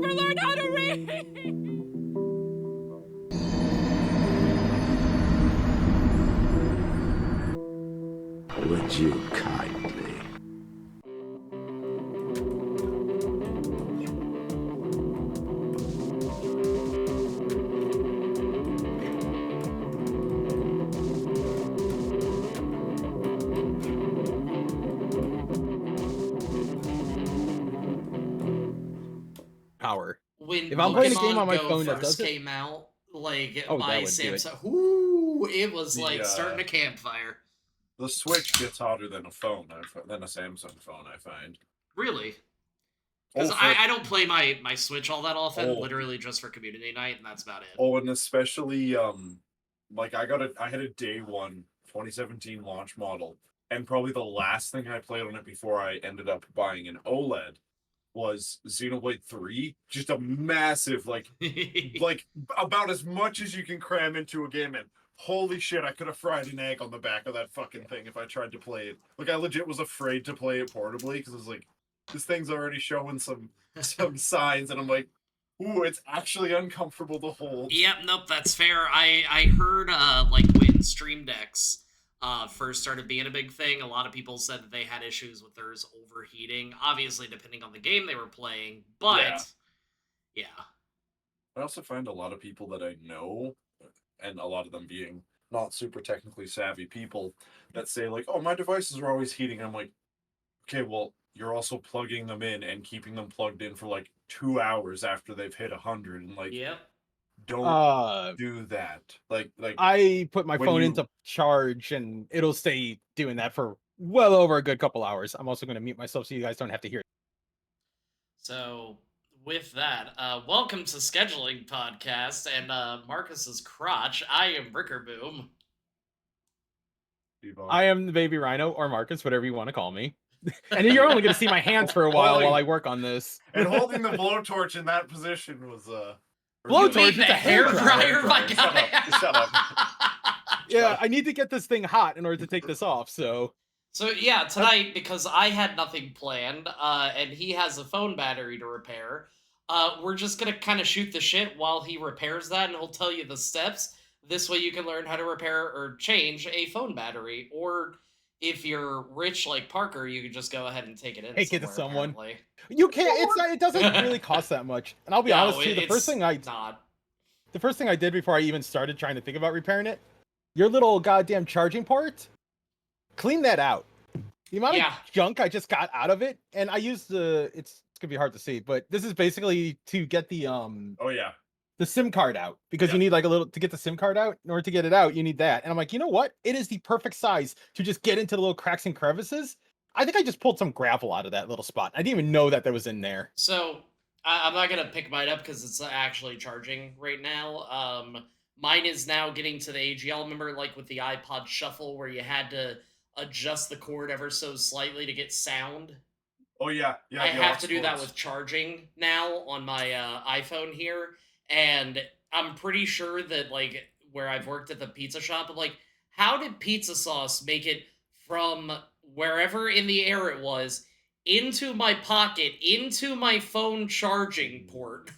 never learned how to read! Would you kindly? Power. When If I'm playing a game Pokemon on my Go phone that first does it, came out, like, oh, my that would do it. Samsung, ooh, it was like The, starting a campfire. The Switch gets hotter than a phone, than a Samsung phone, I find. Really? Because I don't play my Switch all that often, literally just for community night, and that's about it. Oh, and especially, like, I had a day one 2017 launch model, and probably the last thing I played on it before I ended up buying an OLED was Xenoblade 3. Just a massive, like about as much as you can cram into a game, and holy shit, I could have fried an egg on the back of that fucking thing if I tried to play it. Like, I legit was afraid to play it portably, because I was like, this thing's already showing some signs, and I'm like, ooh, it's actually uncomfortable to hold. Yep, nope, that's fair. I heard like when Stream Decks first started being a big thing, a lot of people said that they had issues with theirs overheating. Obviously, depending on the game they were playing, but yeah. I also find a lot of people that I know, and a lot of them being not super technically savvy people, that say like, "Oh, my devices are always heating." I'm like, okay, well, you're also plugging them in and keeping them plugged in for like 2 hours after they've hit 100, and like, Yep. don't do that. Like I put my phone into charge and it'll stay doing that for well over a good couple hours. I'm also going to mute myself so you guys don't have to hear it. So with that, welcome to Scheduling Podcast and Marcus's crotch. I am Rickerboom. I am the baby rhino, or Marcus, whatever you want to call me. And you're only going to see my hands for a while I work on this. And holding the blowtorch in that position was blowtorch. It's a hair dryer. My guy. Shut up. Yeah, I need to get this thing hot in order to take this off. So yeah, tonight, because I had nothing planned, and he has a phone battery to repair, we're just gonna kind of shoot the shit while he repairs that, and he'll tell you the steps. This way you can learn how to repair or change a phone battery, or if you're rich like Parker, you can just go ahead and take it in. Take it to someone. Apparently. You can't. It's not. It doesn't really cost that much. And I'll be honest too. The first thing I did before I even started trying to think about repairing it, your little goddamn charging port, clean that out. The amount of junk I just got out of it, and I used it's gonna be hard to see, but this is basically to get the the SIM card out, because you need like to get the SIM card out. In order to get it out, you need that. And I'm like, you know what? It is the perfect size to just get into the little cracks and crevices. I think I just pulled some gravel out of that little spot. I didn't even know that was in there. So I'm not gonna pick mine up because it's actually charging right now. Mine is now getting to the age. Y'all remember, like with the iPod Shuffle, where you had to adjust the cord ever so slightly to get sound? Oh yeah. I have to do that with charging now on my iPhone here, and I'm pretty sure that, like, where I've worked at the pizza shop, I'm like, how did pizza sauce make it from wherever in the air it was into my pocket, into my phone charging port?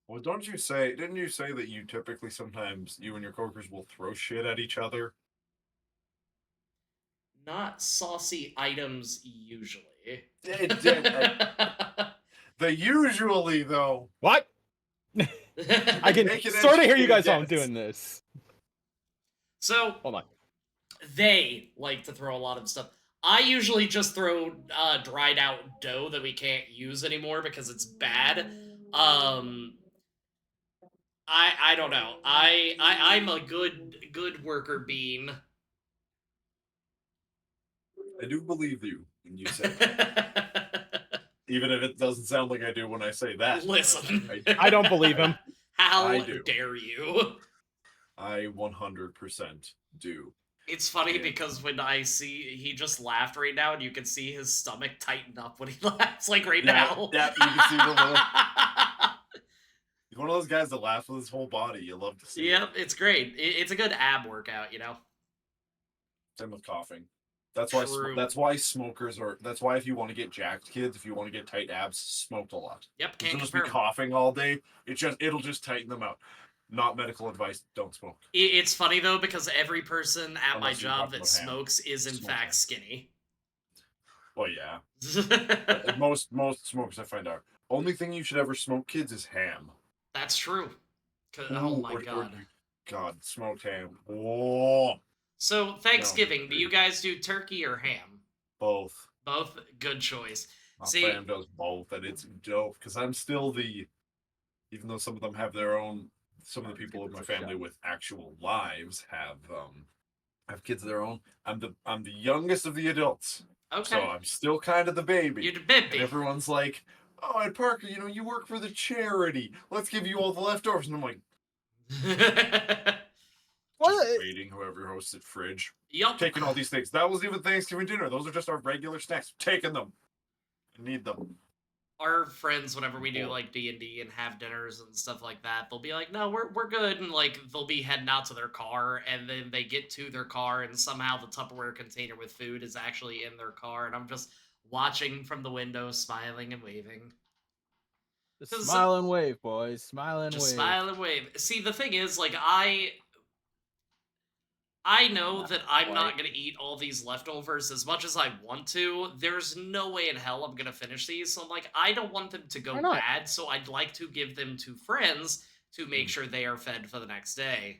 Well, didn't you say that you typically sometimes, you and your coworkers will throw shit at each other? Not saucy items usually. The usually, though. What? I can sort of hear you guys while I'm doing this. So, hold on. They like to throw a lot of stuff. I usually just throw dried out dough that we can't use anymore because it's bad. I don't know. I'm a good worker bean. I do believe you when you say that. Even if it doesn't sound like I do when I say that. Listen. I don't believe him. How dare you? I 100% do. It's funny because when I see, he just laughed right now, and you can see his stomach tighten up when he laughs, like right now. Yeah, you can see the little... He's one of those guys that laughs with his whole body. You love to see Yep, it's great. It's a good ab workout, you know? Same with coughing. That's True. why smokers are. That's why if you want to get jacked, kids, if you want to get tight abs, smoke a lot. Yep, You'll can't just be compare 'em. coughing all day. It'll just tighten them out. Not medical advice. Don't smoke. It's funny though because every person at my Unless you're job talking that about ham. smokes is in Smoke fact ham. skinny. Well, yeah. Most smokers I find out. Only thing you should ever smoke, kids, is ham. That's true. Oh Ooh, my god. God, smoked ham. Oh. So Thanksgiving, do you guys do turkey or ham? Both. Both. Good choice. My See, fam does both, and it's dope because I'm still even though some of them have their own. Some of the people in my family with actual lives have kids of their own. I'm the youngest of the adults. okay. So I'm still kind of the baby. You're the baby. And everyone's like, "Oh, Ed Parker, you work for the charity. Let's give you all the leftovers." And I'm like, just waiting, whoever hosted fridge. Yup. Taking all these things. That wasn't even Thanksgiving dinner. Those are just our regular snacks. Taking them. I need them. Our friends, whenever we do like D&D and have dinners and stuff like that, they'll be like, "No, we're good," and like they'll be heading out to their car, and then they get to their car, and somehow the Tupperware container with food is actually in their car, and I'm just watching from the window, smiling and waving. Just smile and wave, boys. Smile and just wave. smile and wave. See, the thing is, like, I know that I'm not going to eat all these leftovers as much as I want to. There's no way in hell I'm going to finish these. So I'm like, I don't want them to go bad. So I'd like to give them to friends to make sure they are fed for the next day.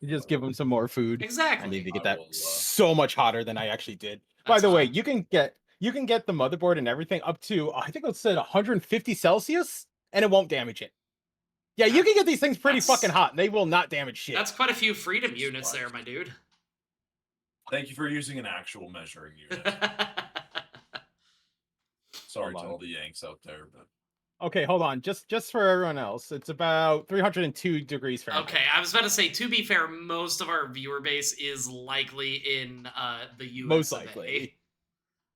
You just give them some more food. Exactly. I need to get that so much hotter than I actually did. By the way, you can get the motherboard and everything up to, I think it said 150 Celsius, and it won't damage it. Yeah, you can get these things pretty fucking hot, and they will not damage shit. That's quite a few freedom units there, my dude. Thank you for using an actual measuring unit. Sorry to all the Yanks out there, but... Okay, hold on. Just for everyone else, it's about 302 degrees Fahrenheit. Okay, I was about to say, to be fair, most of our viewer base is likely in the US. Most likely.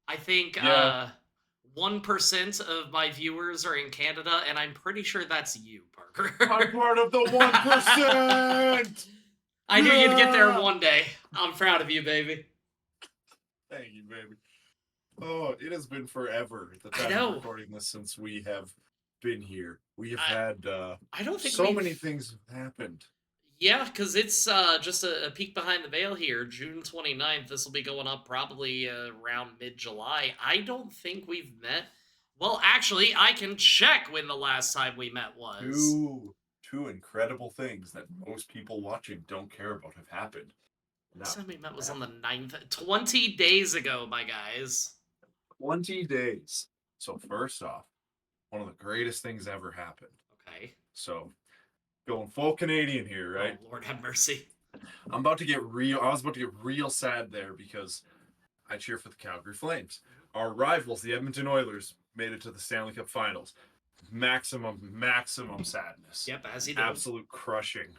I think 1% of my viewers are in Canada, and I'm pretty sure that's you, Parker. I'm part of the 1%! I knew you'd get there one day. I'm proud of you, baby. Thank you, baby. Oh, it has been forever at the time of recording this since we have been here. We have had I don't think so many things have happened. Yeah, because it's just a peek behind the veil here. June 29th. This will be going up probably around mid-July. I don't think we've met. Well, actually, I can check when the last time we met was. Two incredible things that most people watching don't care about have happened. Last time we met was on the 9th. 20 days ago, my guys. 20 days. So first off, one of the greatest things ever happened. Okay. So... going full Canadian here, right? Oh, Lord have mercy. I was about to get real sad there because I cheer for the Calgary Flames. Our rivals, the Edmonton Oilers, made it to the Stanley Cup Finals. Maximum sadness. Yep, as you do. Absolute crushing.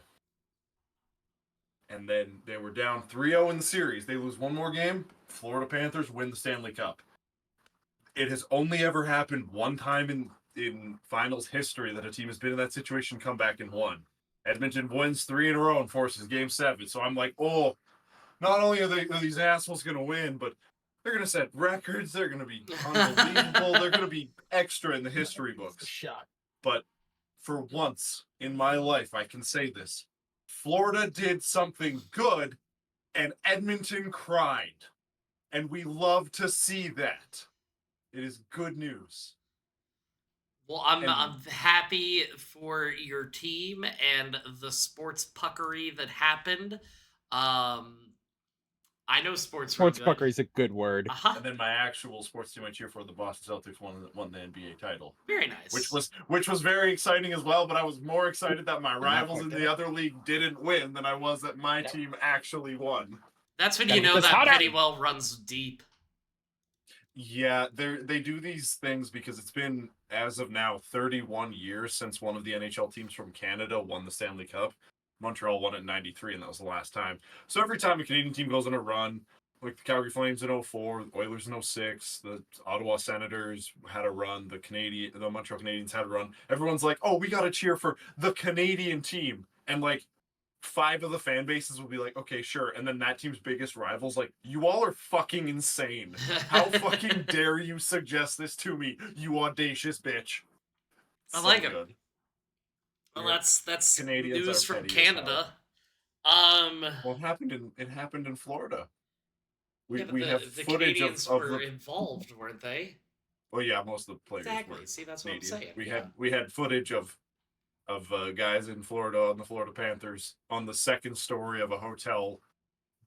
And then they were down 3-0 in the series. They lose one more game. Florida Panthers win the Stanley Cup. It has only ever happened one time in finals history that a team has been in that situation, come back and won. Edmonton wins 3 in a row and forces Game 7. So I'm like, oh, not only are these assholes going to win, but they're going to set records. They're going to be unbelievable. They're going to be extra in the history books. But for once in my life, I can say this. Florida did something good, and Edmonton cried. And we love to see that. It is good news. Well, I'm happy for your team and the sports puckery that happened. I know sports puckery is a good word. And then my actual sports team I cheer for, the Boston Celtics, won the NBA title. Very nice. Which was very exciting as well, but I was more excited that my rivals in the other league didn't win than I was that my team actually won. That's when you know that Pettywell runs deep. Yeah, they do these things because it's been, as of now, 31 years since one of the NHL teams from Canada won the Stanley Cup. Montreal won it in 93, and that was the last time. So every time a Canadian team goes on a run, like the Calgary Flames in 04, the Oilers in 06, the Ottawa Senators had a run, the Montreal Canadiens had a run, everyone's like, oh, we got to cheer for the Canadian team. And like 5 of the fan bases will be like, okay, sure. And then that team's biggest rivals, like, you all are fucking insane. How fucking dare you suggest this to me, you audacious bitch. I So like it. good. Well, Yep. that's Canadians news are from petty as hell. Canada. Well, it happened in Florida. Yeah, but We have the footage Canadians of were the. involved, weren't they? Well, yeah, most of the players Exactly. were See, that's what I'm Canadian. saying. Yeah. We had footage of guys in Florida on the Florida Panthers on the second story of a hotel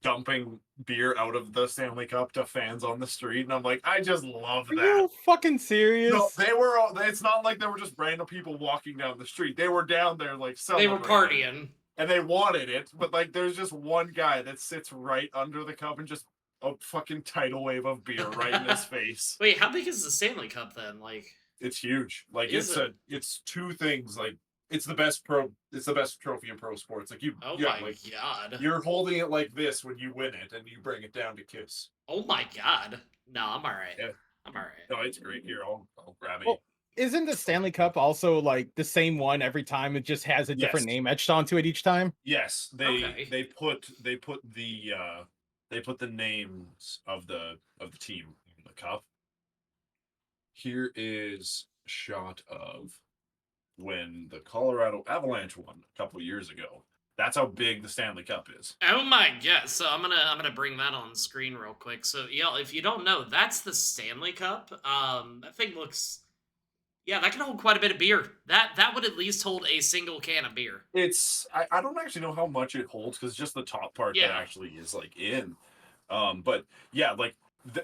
dumping beer out of the Stanley Cup to fans on the street, and I'm like, I just love Are that. you fucking No, serious? they were. It's not like they were just random people walking down the street. They were down there like They were celebrating. partying. And they wanted it, but like, there's just one guy that sits right under the cup and just a fucking tidal wave of beer right in his face. Wait, how big is the Stanley Cup then? Like, It's huge. Like, is it? it's two things. Like, it's the best trophy in pro sports. Like, Oh yeah, my like, god. you're holding it like this when you win it, and you bring it down to kiss. Oh my god. No, I'm alright. Yeah. I'm alright. No, it's great. Here, I'll grab it. Well, isn't the Stanley Cup also like the same one every time? It just has a different Yes. name etched onto it each time. Yes, Okay. they put the names of the team in the cup. Here is a shot of when the Colorado Avalanche won a couple years ago. That's how big the Stanley Cup is. Oh my god. So I'm gonna bring that on screen real quick. So yeah, if you don't know, that's the Stanley Cup. That thing looks, yeah, that can hold quite a bit of beer. That would at least hold a single can of beer. I don't actually know how much it holds because just the top part that Yeah. actually is like in. But yeah, like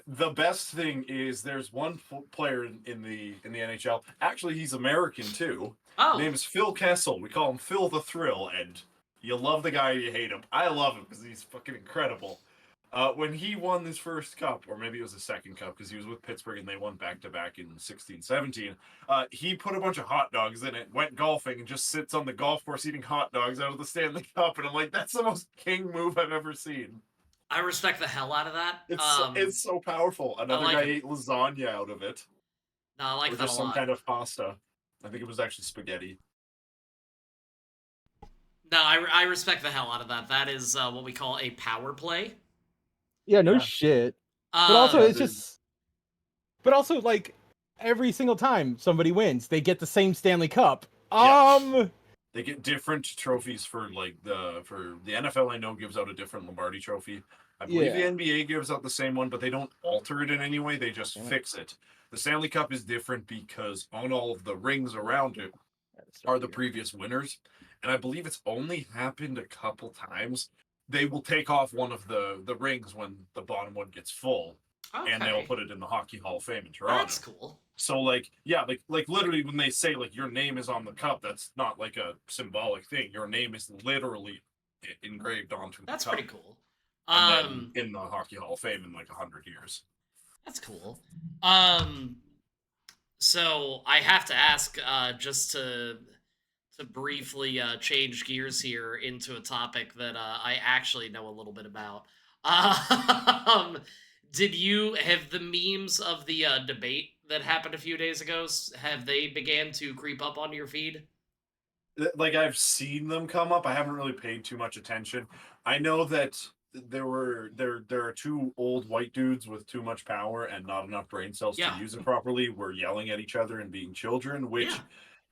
the best thing is there's one player in the NHL. Actually, he's American too. Oh. His name is Phil Kessel. We call him Phil the Thrill, and you love the guy, you hate him. I love him because he's fucking incredible. When he won his first cup, or maybe it was his second cup because he was with Pittsburgh and they won back-to-back in 16-17, he put a bunch of hot dogs in it, went golfing, and just sits on the golf course eating hot dogs out of the Stanley Cup. And I'm like, that's the most king move I've ever seen. I respect the hell out of that. It's so powerful. Another like guy it. ate lasagna out of it. No, I like or that just a some lot. kind of pasta. I think it was actually spaghetti. No, I respect the hell out of that. That is what we call a power play. Yeah, no shit. But also, it's just. But also, like every single time somebody wins, they get the same Stanley Cup. They get different trophies for the NFL. I know gives out a different Lombardi trophy. I believe the NBA gives out the same one, but they don't alter it in any way. They just fix it. The Stanley Cup is different because on all of the rings around it are the previous winners, and I believe it's only happened a couple times. They will take off one of the rings when the bottom one gets full, and they'll put it in the Hockey Hall of Fame in Toronto. That's cool. So like literally when they say like your name is on the cup, that's not like a symbolic thing. Your name is literally engraved onto the cup. That's pretty cool. And then in the Hockey Hall of Fame in like 100 years. That's cool. So I have to ask, just to briefly change gears here into a topic that I actually know a little bit about. Did you have the memes of the debate that happened a few days ago? Have they began to creep up on your feed? Like I've seen them come up. I haven't really paid too much attention. I know that there are two old white dudes with too much power and not enough brain cells to use it properly. Were yelling at each other and being children, which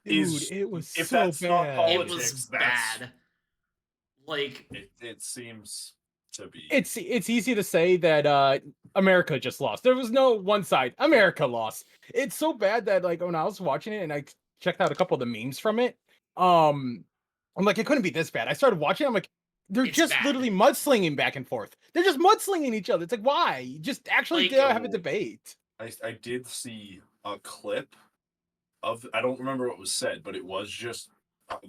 is it was if so that's bad. not politics, it was that's bad. Like it seems to be. It's easy to say that America just lost. There was no one side. America lost. It's so bad that like when I was watching it and I checked out a couple of the memes from it, I'm like, it couldn't be this bad. I started watching. I'm like, they're just literally mudslinging back and forth. They're just mudslinging each other. It's like, why? Just actually have a debate. I did see a clip of, I don't remember what was said, but it was just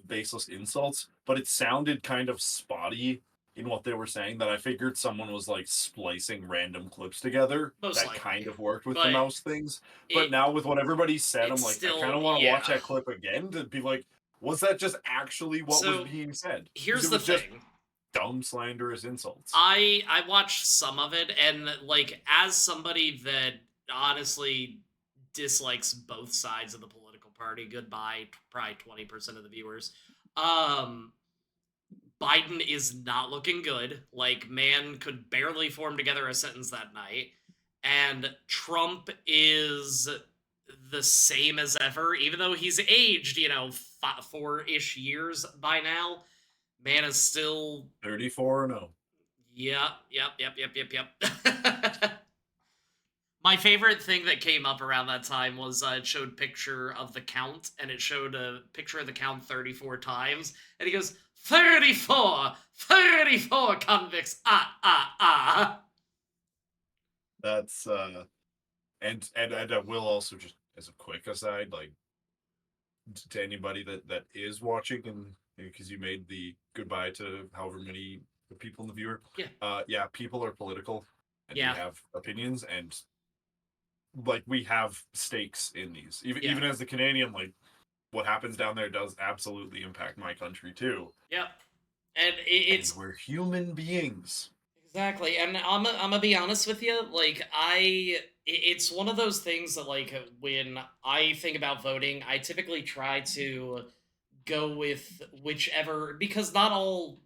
baseless insults. But it sounded kind of spotty in what they were saying that I figured someone was like splicing random clips together. Kind of worked with the mouse things. But now with what everybody said, I'm like, I kind of want to watch that clip again to be like, was that just actually what was being said? Here's the thing. Dumb, slanderous insults. I watched some of it, and like as somebody that honestly dislikes both sides of the political party, goodbye probably 20% of the viewers. Biden is not looking good. Like, man could barely form together a sentence that night. And Trump is the same as ever, even though he's aged, 4-ish years by now. Man is still 34 and 0. Yep. My favorite thing that came up around that time was it showed picture of the count, and it showed a picture of the count 34 times, and he goes, 34! 34 convicts! That's and I will also, just as a quick aside, like, to anybody that is watching, and because you made the goodbye to however many people in the viewer. Yeah. People are political, and Yeah. we have opinions, and like, we have stakes in these. Even as the Canadian, like, what happens down there does absolutely impact my country too. Yep. And it's we're human beings. Exactly. And I'm gonna be honest with you, like, it's one of those things that, like, when I think about voting, I typically try to go with whichever, because not all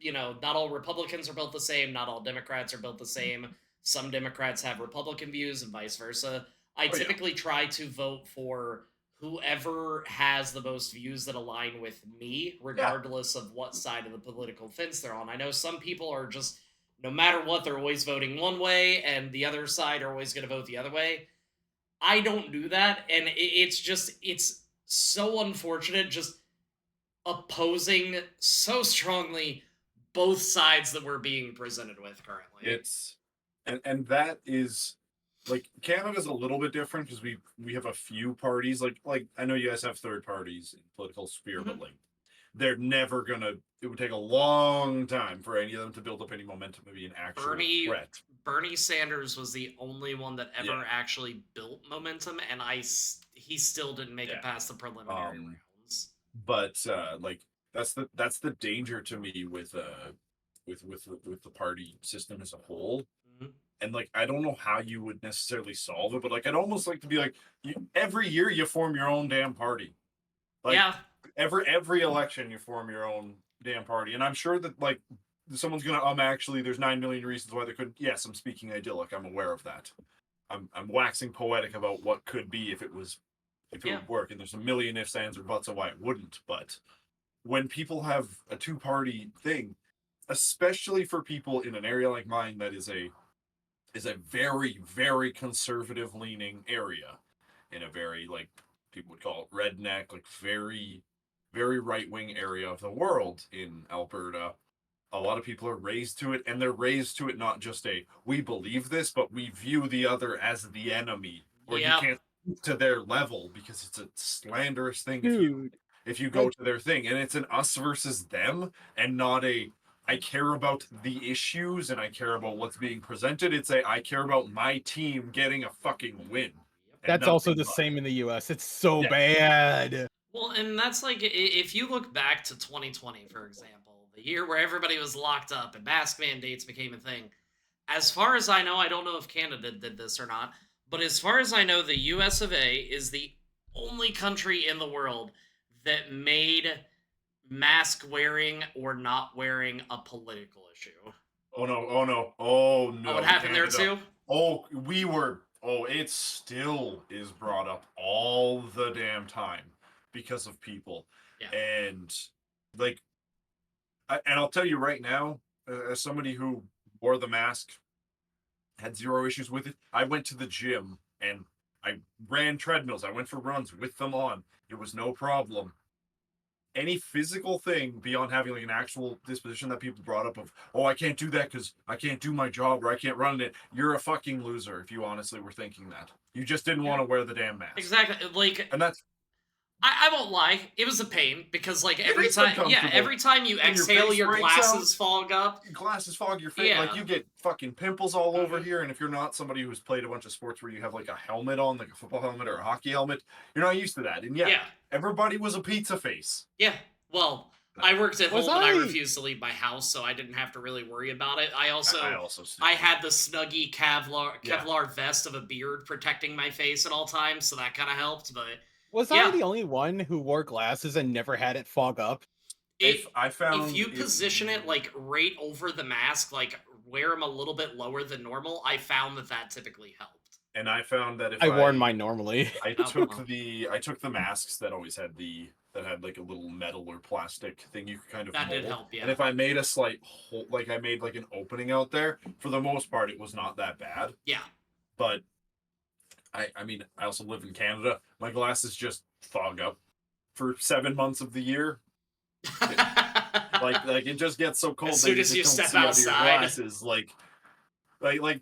Republicans are built the same, not all Democrats are built the same. Some Democrats have Republican views and vice versa. I typically try to vote for whoever has the most views that align with me, regardless of what side of the political fence they're on. I know some people are just, no matter what, they're always voting one way, and the other side are always going to vote the other way. I don't do that, and it's so unfortunate, just opposing so strongly both sides that we're being presented with currently. It's and that is, like, Canada's a little bit different because we have a few parties. Like I know you guys have third parties in political sphere, but like, they're never gonna. It would take a long time for any of them to build up any momentum to be an actual threat. Bernie Sanders was the only one that ever actually built momentum, and he still didn't make it past the preliminary rounds. But like, that's the danger to me with the party system as a whole. And like, I don't know how you would necessarily solve it, but like, I'd almost like to be like, every year you form your own damn party. Like, every election you form your own damn party. And I'm sure that, like, someone's gonna actually, there's 9 million reasons why there could. Yes, I'm speaking idyllic. I'm aware of that. I'm waxing poetic about what could be if it would work. And there's a million ifs, ands, or buts of why it wouldn't. But when people have a two-party thing, especially for people in an area like mine that is a very, very conservative leaning area, in a very, like, people would call it redneck, like, very, very right wing area of the world in Alberta. A lot of people are raised to it, and they're raised to it not just we believe this, but we view the other as the enemy, or you can't to their level because it's a slanderous thing if you go to their thing, and it's an us versus them, and not I care about the issues and I care about what's being presented. It's I care about my team getting a fucking win. That's also the same in the US. It's so bad. Well, and that's like, if you look back to 2020, for example, the year where everybody was locked up and mask mandates became a thing. As far as I know, I don't know if Canada did this or not, but as far as I know, the US of A is the only country in the world that made mask wearing or not wearing a political issue. Oh no. Oh, it happened there too? It still is brought up all the damn time because of people. And like, and I'll tell you right now, as somebody who wore the mask, had zero issues with it. I went to the gym and I ran treadmills. I went for runs with them on. It was no problem. Any physical thing beyond having like an actual disposition that people brought up of, oh, I can't do that because I can't do my job or I can't run it. You're a fucking loser if you honestly were thinking that. You just didn't want to wear the damn mask. Exactly. Like, and that's, I won't lie, it was a pain because like every time you exhale, your glasses fog up. Your glasses fog your face. Like, you get fucking pimples all over here. And if you're not somebody who's played a bunch of sports where you have like a helmet on, like a football helmet or a hockey helmet, you're not used to that. And everybody was a pizza face. Yeah. Well, I worked at home and I refused to leave my house, so I didn't have to really worry about it. I had the snuggy Kevlar vest of a beard protecting my face at all times, so that kind of helped. But was I the only one who wore glasses and never had it fog up? If you position it like right over the mask, like wear them a little bit lower than normal, I found that typically helped. And I found that if I worn mine normally. I Oh, took well. I took the masks that always had that had like a little metal or plastic thing you could kind of That mold. did help, yeah. And if I made a slight hole, like I made like an opening out there, for the most part, it was not that bad. Yeah. But I mean, I also live in Canada. My glasses just fog up for 7 months of the year. Like it just gets so cold as that soon you as just you don't step see out of outside. your glasses. Like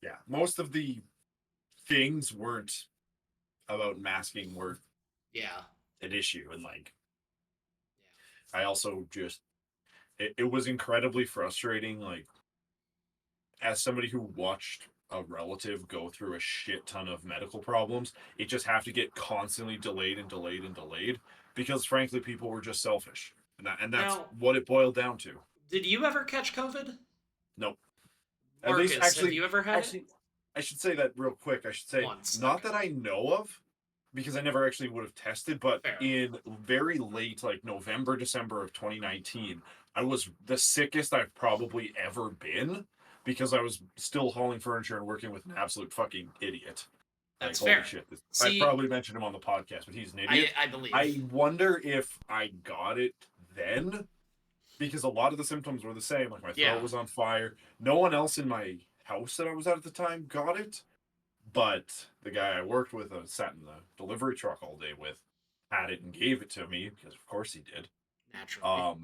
yeah, most of the things weren't about masking were Yeah. an issue, and like I also just it was incredibly frustrating, like as somebody who watched a relative go through a shit ton of medical problems, it just have to get constantly delayed and delayed and delayed because frankly people were just selfish. And that's Now, what it boiled down to. did you ever catch COVID? Nope. At least Marcus, have you ever had it? I should say that real quick. I should say Once. not Okay. that I know of, because I never actually would have tested, but Fair. in very late, like November, December of 2019, I was the sickest I've probably ever been because I was still hauling furniture and working with an absolute fucking idiot. That's Like, fair. holy shit. See, I probably mentioned him on the podcast, but he's an idiot. I believe. I wonder if I got it then, because a lot of the symptoms were the same. Like my throat was on fire. No one else in my house that I was at the time got it, but the guy I worked with, I sat in the delivery truck all day with, had it and gave it to me because of course he did. Naturally.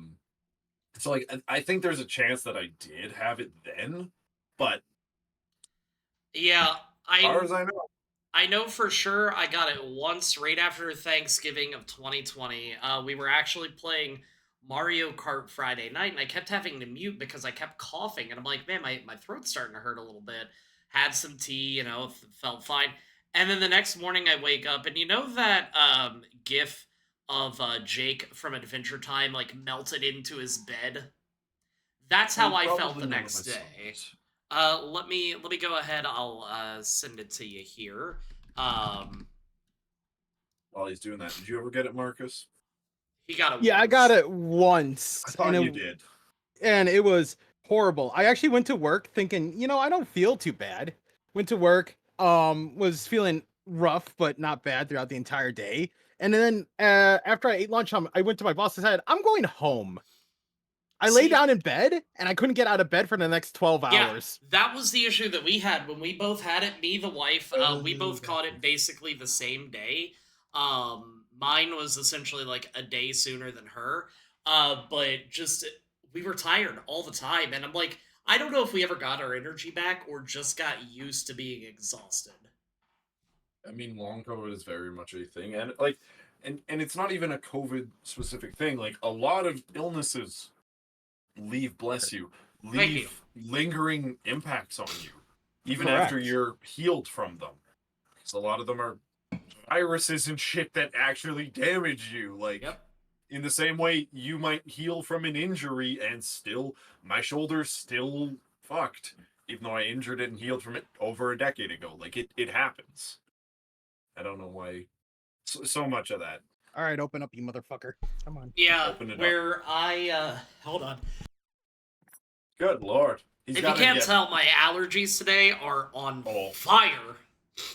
So like I think there's a chance that I did have it then, but yeah, as far as I know, I know for sure I got it once right after Thanksgiving of 2020. We were actually playing Mario Kart Friday night, and I kept having to mute because I kept coughing. And I'm like, man, my throat's starting to hurt a little bit. Had some tea, felt fine. And then the next morning I wake up, and you know that gif of Jake from Adventure Time, like, melted into his bed? That's how I felt the next day. Let me go ahead. I'll send it to you here. While he's doing that, did you ever get it, Marcus? He got it. Yeah, once. I got it once. I thought you did. And it was horrible. I actually went to work thinking, I don't feel too bad. Went to work, was feeling rough but not bad throughout the entire day. And then after I ate lunch, I went to my boss and said, "I'm going home." I lay down in bed and I couldn't get out of bed for the next 12 hours. That was the issue that we had when we both had it. Me, the wife, we both caught it basically the same day. Mine was essentially like a day sooner than her. But just we were tired all the time, and I'm like, I don't know if we ever got our energy back or just got used to being exhausted. I mean, long COVID is very much a thing, and like, and it's not even a COVID specific thing. Like a lot of illnesses bless you, leave lingering impacts on you, even after you're healed from them. Because a lot of them are viruses and shit that actually damage you. Like, in the same way, you might heal from an injury and still, my shoulder's still fucked, even though I injured it and healed from it over a decade ago. Like, it happens. I don't know why. So much of that. All right, open up, you motherfucker. Come on. Yeah, hold on. Good lord. If you can't tell, my allergies today are on fire.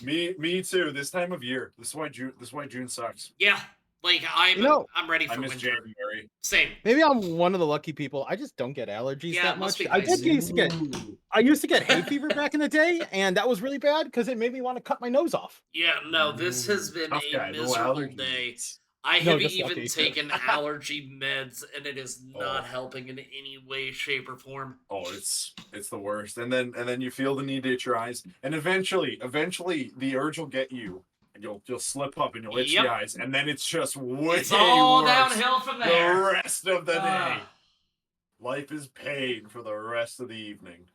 Me too. This time of year. This is why June sucks. Yeah, like I'm ready for winter. January. Same. Maybe I'm one of the lucky people. I just don't get allergies that much. Nice. I used to get hay fever back in the day, and that was really bad because it made me want to cut my nose off. Yeah, no, this has been a miserable day. I have even taken allergy meds, and it is not helping in any way, shape, or form. Oh, it's the worst. And then you feel the need to itch your eyes, and eventually the urge will get you, and you'll slip up and you'll itch the eyes, and then it's just way it's all worse downhill from there. The rest of the day. Life is pain for the rest of the evening.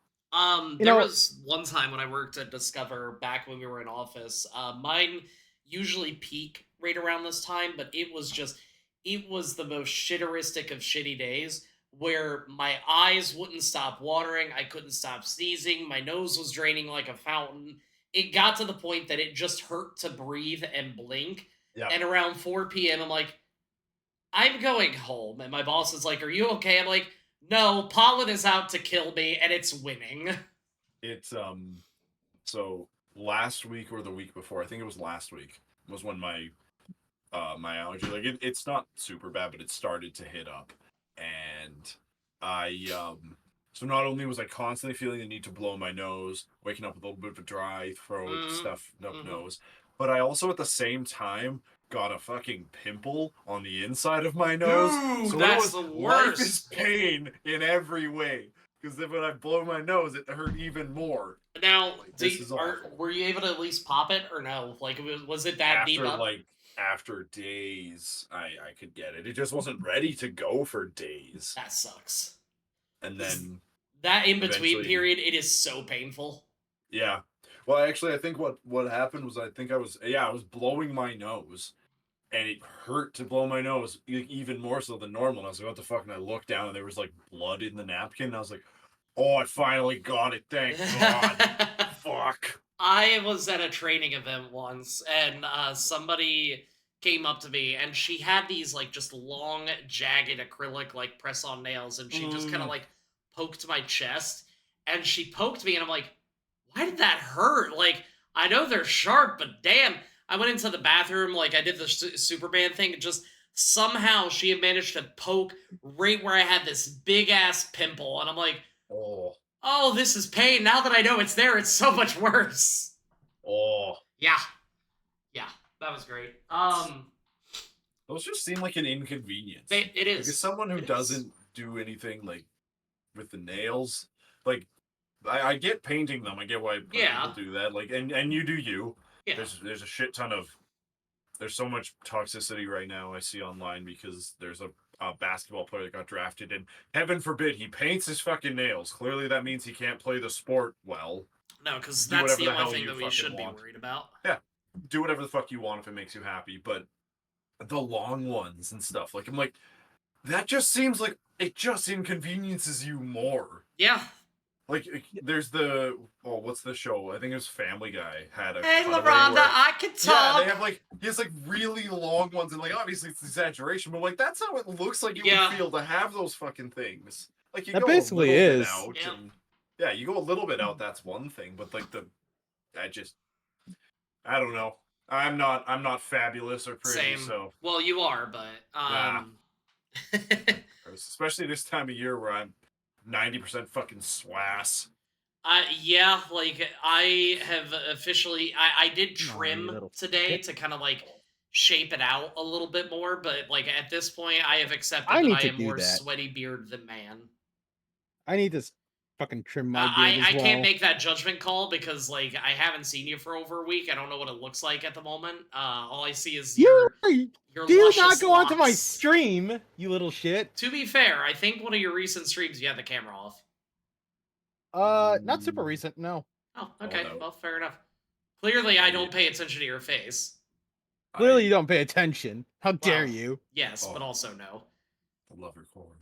There was one time when I worked at Discover back when we were in office. Mine usually peak right around this time, but it was the most shitteristic of shitty days where my eyes wouldn't stop watering, I couldn't stop sneezing, my nose was draining like a fountain. It got to the point that it just hurt to breathe and blink. Yeah. And around 4 p.m., I'm like, I'm going home, and my boss is like, "Are you okay?" I'm like, "No, pollen is out to kill me, and it's winning." It's so last week or the week before, I think it was last week, was when my allergy, like it's not super bad, but it started to hit up. And I so not only was I constantly feeling the need to blow my nose, waking up with a little bit of a dry throat, stuffed up nose, but I also at the same time got a fucking pimple on the inside of my nose. Dude, So that's it the was worst. life is pain in every way. Because then when I blow my nose, it hurt even more. Now, Like, this is awful. were you able to at least pop it or no? Like, was it that deep up? After days, I could get it. It just wasn't ready to go for days. That sucks. And then that in between period, it is so painful. Yeah. Well, actually, I think what happened was I think I was blowing my nose, and it hurt to blow my nose even more so than normal. And I was like, what the fuck? And I looked down, and there was like blood in the napkin. And I was like, oh, I finally got it. Thank God. Fuck. I was at a training event once, and somebody came up to me, and she had these like just long, jagged acrylic like press-on nails, and she just kind of like poked my chest, and she poked me, and I'm like, why did that hurt? Like, I know they're sharp, but damn. I went into the bathroom, like I did the Superman thing, and just somehow she had managed to poke right where I had this big ass pimple, and I'm like, oh, this is pain. Now that I know it's there, it's so much worse. Oh. Yeah. Yeah, that was great. Those just seem like an inconvenience. It is. Like, as someone who doesn't do anything like with the nails, like I get painting them. I get why people do that. Like, and you do you. Yeah. There's a shit ton of there's so much toxicity right now I see online because there's a basketball player that got drafted, and heaven forbid he paints his fucking nails. Clearly, that means he can't play the sport well. No, because that's the only thing that we should be worried about. Yeah, do whatever the fuck you want if it makes you happy, but the long ones and stuff, like I'm like, that just seems like it just inconveniences you more. Yeah. Like, there's what's the show? I think it was Family Guy had a. Hey, LaRonda, I can talk. Yeah, they have like he has like really long ones, and like obviously it's exaggeration, but like that's how it looks like you would feel to have those fucking things. Like you that go basically a little is. bit out, and you go a little bit out. That's one thing, but like I don't know. I'm not fabulous or pretty. Same. So well, you are, but especially this time of year where I'm 90% fucking swass. Yeah, like I have officially I did trim today to kind of like shape it out a little bit more, but like at this point I have accepted that I am more sweaty beard than man. I need to fucking trim my beard as well. I can't make that judgment call because like I haven't seen you for over a week. I don't know what it looks like at the moment. All I see is your do you not go onto my stream, you little shit? To be fair, I think one of your recent streams you had the camera off. Not super recent, no. Oh, okay. Well, fair enough. Clearly, I don't pay attention to your face. Clearly, you don't pay attention. How dare you? Yes, but also no. I love her quarrel.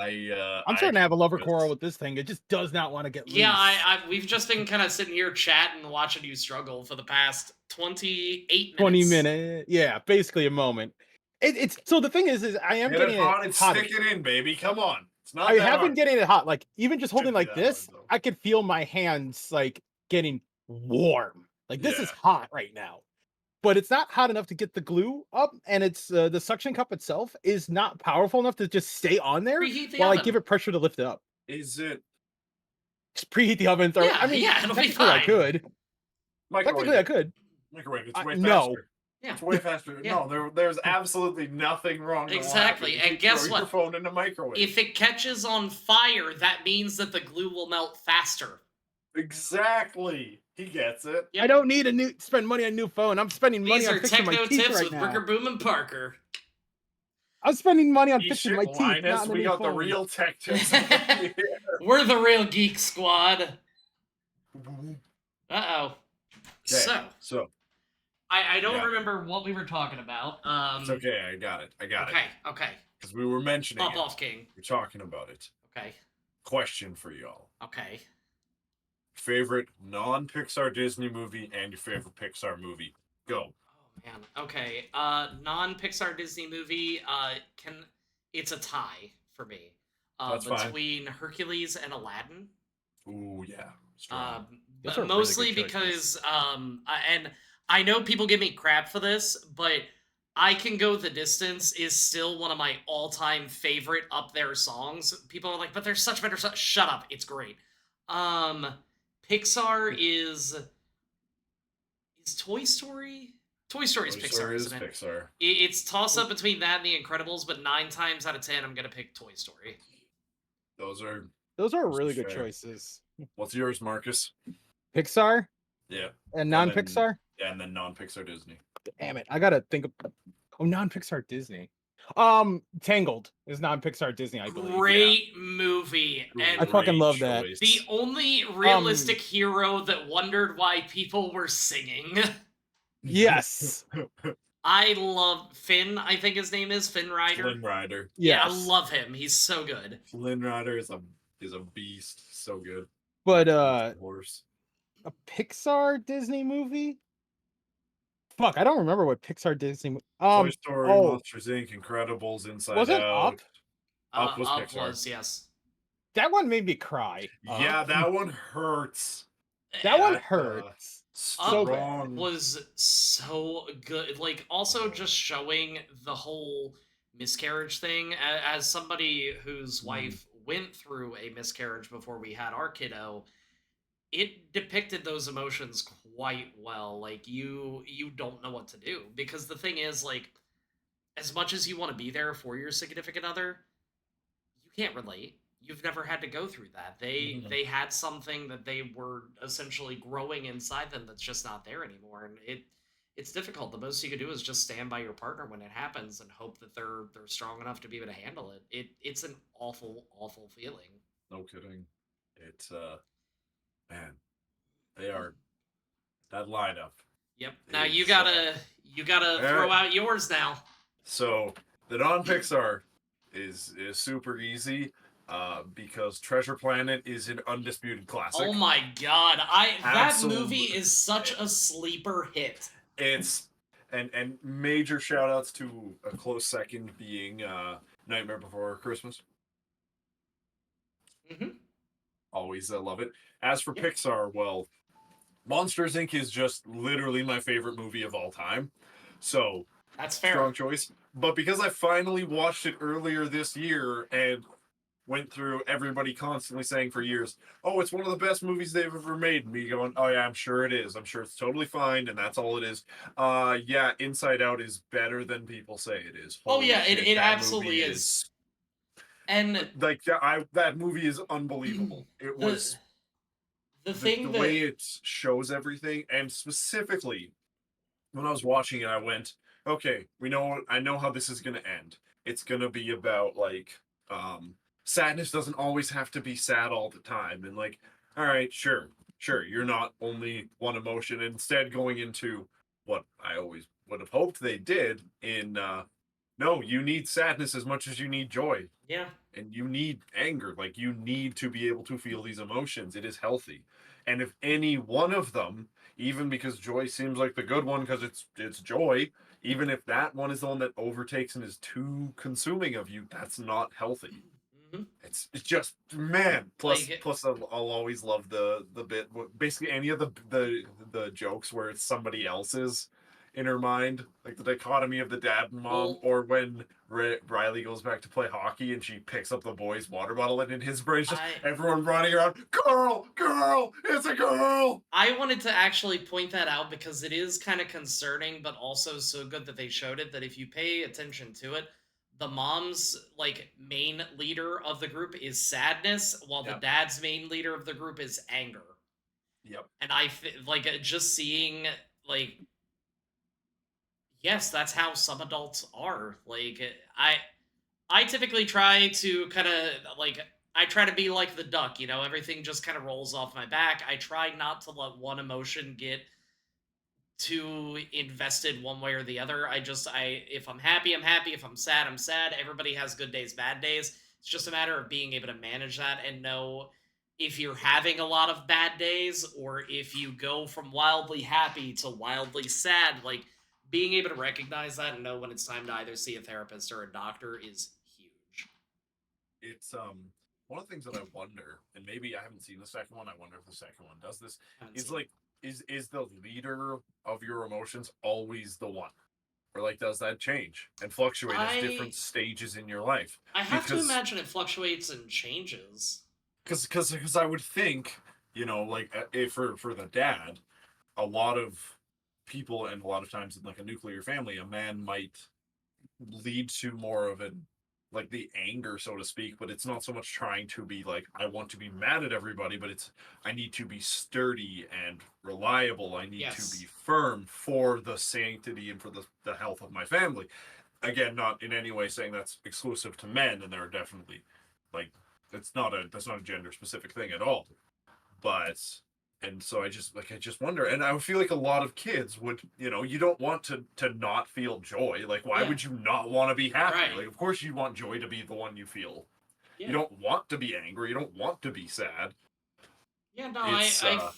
I'm starting to have a lover quarrel with this thing. It just does not want to get loose. Yeah, we've just been kind of sitting here chatting and watching you struggle for the past 28 minutes. 20 minutes. Yeah, basically a moment. It's so the thing is I am getting it hot. Stick it in, baby. Come on. I have been getting it hot. Like even just holding like this, I could feel my hands like getting warm. Like this is hot right now, but it's not hot enough to get the glue up, and it's the suction cup itself is not powerful enough to just stay on there while I give it pressure to lift it up. Is it? Just preheat the oven. Yeah, I mean, it'll be fine. I could. Technically, I could. Microwave. It's way faster. No. Yeah. It's way faster. Yeah. No, there's absolutely nothing wrong. Exactly. And guess what? Your phone in the microwave. If it catches on fire, that means that the glue will melt faster. Exactly. He gets it. Yep. I don't need spend money on a new phone. I'm spending money on fixing my teeth right now. These are techno tips with Bricker Boom and Parker. I'm spending money on fixing my teeth. Linus, we got the real tech tips. We're the real geek squad. Uh-oh. Okay, so I don't remember what we were talking about. It's okay. I got it. Okay. Because we were mentioning Pop off, King. We're talking about it. Okay. Question for y'all. Okay. Favorite non-Pixar Disney movie and your favorite Pixar movie. Go. Oh Man, okay. Non-Pixar Disney movie. It's a tie for me. That's fine. Between Hercules and Aladdin. Ooh, yeah, strong. Those are really good Mostly choices. because and I know people give me crap for this, but I Can Go the Distance is still one of my all-time favorite up there songs. People are like, but there's such better songs. Shut up, it's great. Um, Pixar is Toy Story. Toy Story is Toy Story Pixar, isn't is it? Pixar. It's toss up between that and The Incredibles, but 9 times out of 10, I'm gonna pick Toy Story. Those are Those are those are really good fair. choices. What's yours, Marcus? Pixar Yeah, and and then non-Pixar. yeah, and then non-Pixar Disney. Damn it, I gotta think of. Oh, non-Pixar Disney. Tangled is non-Pixar Disney, I believe. Yeah, Great movie. I And fucking great love that. the choice. only realistic hero that wondered why people were singing. Yes. I love Finn, I think his name is Finn Rider. Flynn Rider. Yeah, I Yes. love him. He's so good. Flynn Rider is a beast. So good. But Horse. a Pixar Disney movie? Fuck, I don't remember what Pixar Disney. Toy Story, Oh, Monsters Inc., Incredibles, Inside wasn't Out. Up? Up was Up Pixar. was, yes. That one made me cry. Yeah, that one hurts. That one That hurts so Up bad. was so good. Like, also just showing the whole miscarriage thing. As somebody whose wife went through a miscarriage before we had our kiddo, it depicted those emotions quite well. Like, you don't know what to do. Because the thing is, like, as much as you want to be there for your significant other, you can't relate. You've never had to go through that. They had something that they were essentially growing inside them that's just not there anymore, and it's difficult. The most you can do is just stand by your partner when it happens and hope that they're strong enough to be able to handle it. It's an awful feeling. No kidding. It's man, they are that lineup. Yep. Now Is, you gotta throw out yours now. So the non-Pixar is super easy because Treasure Planet is an undisputed classic. Oh my god. That movie Absolute- is such a sleeper hit. It's and major shout outs to a close second being Nightmare Before Christmas. Always love it. As for Pixar, well, Monsters Inc. is just literally my favorite movie of all time. So that's fair. Strong choice. But because I finally watched it earlier this year and went through everybody constantly saying for years, oh, it's one of the best movies they've ever made. Me going, oh yeah, I'm sure it is. I'm sure it's totally fine, and that's all it is. Yeah, Inside Out is better than people say it is. Holy yeah, shit, it absolutely is. And like that movie is unbelievable. It was the way it shows everything, and specifically when I was watching it, I went, okay, I know how this is gonna end. It's gonna be about like sadness doesn't always have to be sad all the time. And like, all right, sure, you're not only one emotion. Instead going into what I always would have hoped they did in no, you need sadness as much as you need joy. Yeah. And you need anger. Like you need to be able to feel these emotions. It is healthy. And if any one of them, even because joy seems like the good one because it's joy, even if that one is the one that overtakes and is too consuming of you, that's not healthy. It's just man. Plus I'll always love the bit, basically any of the jokes where it's somebody else's in her mind, like the dichotomy of the dad and mom, or when Riley goes back to play hockey and she picks up the boy's water bottle, and in his brain just everyone running around, girl, it's a girl. I wanted to actually point that out because it is kind of concerning, but also so good that they showed it, that if you pay attention to it, the mom's like main leader of the group is sadness, while the dad's main leader of the group is anger. Yep. And like just seeing like, yes, that's how some adults are. Like I typically try to kind of like, I try to be like the duck, everything just kind of rolls off my back. I try not to let one emotion get too invested one way or the other. If I'm happy, I'm happy. If I'm sad, I'm sad. Everybody has good days, bad days. It's just a matter of being able to manage that and know if you're having a lot of bad days or if you go from wildly happy to wildly sad, like being able to recognize that and know when it's time to either see a therapist or a doctor is huge. It's one of the things that I wonder, and maybe I haven't seen the second one. I wonder if the second one does this. Is like, is the leader of your emotions always the one, or like does that change and fluctuate as different stages in your life? I have to imagine it fluctuates and changes. Because I would think, like if for the dad, a lot of people, and a lot of times in like a nuclear family, a man might lead to more of an, like, the anger, so to speak, but it's not so much trying to be like, I want to be mad at everybody, but it's, I need to be sturdy and reliable. I need to be firm for the sanctity and for the health of my family. Again, not in any way saying that's exclusive to men, and there are definitely, like, that's not a gender specific thing at all. But, and so I just wonder, and I feel like a lot of kids would, you don't want to not feel joy. Like, why would you not want to be happy? Right. Like, of course you want joy to be the one you feel. Yeah. You don't want to be angry. You don't want to be sad. Yeah, no, I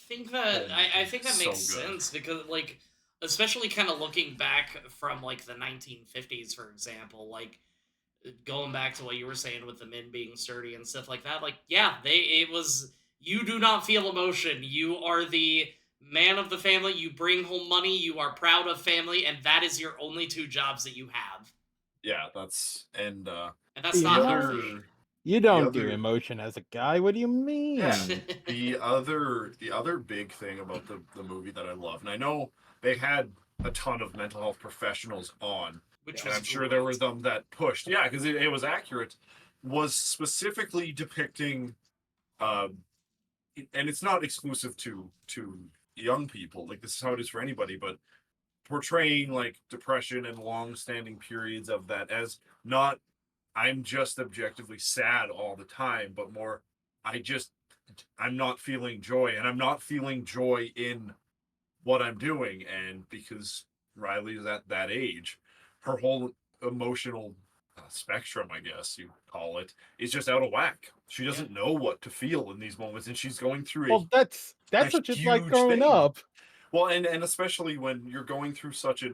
think that I think that makes sense, because, like, especially kind of looking back from like the 1950s, for example, like going back to what you were saying with the men being sturdy and stuff like that. Like, yeah, it was, you do not feel emotion. You are the man of the family. You bring home money. You are proud of family, and that is your only two jobs that you have. Yeah, that's and that's not healthy. You don't do emotion as a guy. What do you mean? Yeah. the other big thing about the movie that I love, and I know they had a ton of mental health professionals on, which and I'm sure there were them that pushed, yeah, because it was accurate, was specifically depicting, and it's not exclusive to young people. Like, this is how it is for anybody, but portraying like depression and long-standing periods of that as not, I'm just objectively sad all the time, but more, I'm not feeling joy, and I'm not feeling joy in what I'm doing. And because Riley's at that age, her whole emotional spectrum, I guess you call it, is just out of whack. She doesn't know what to feel in these moments, and she's going through that's what it's like growing up. Well, and especially when you're going through such a,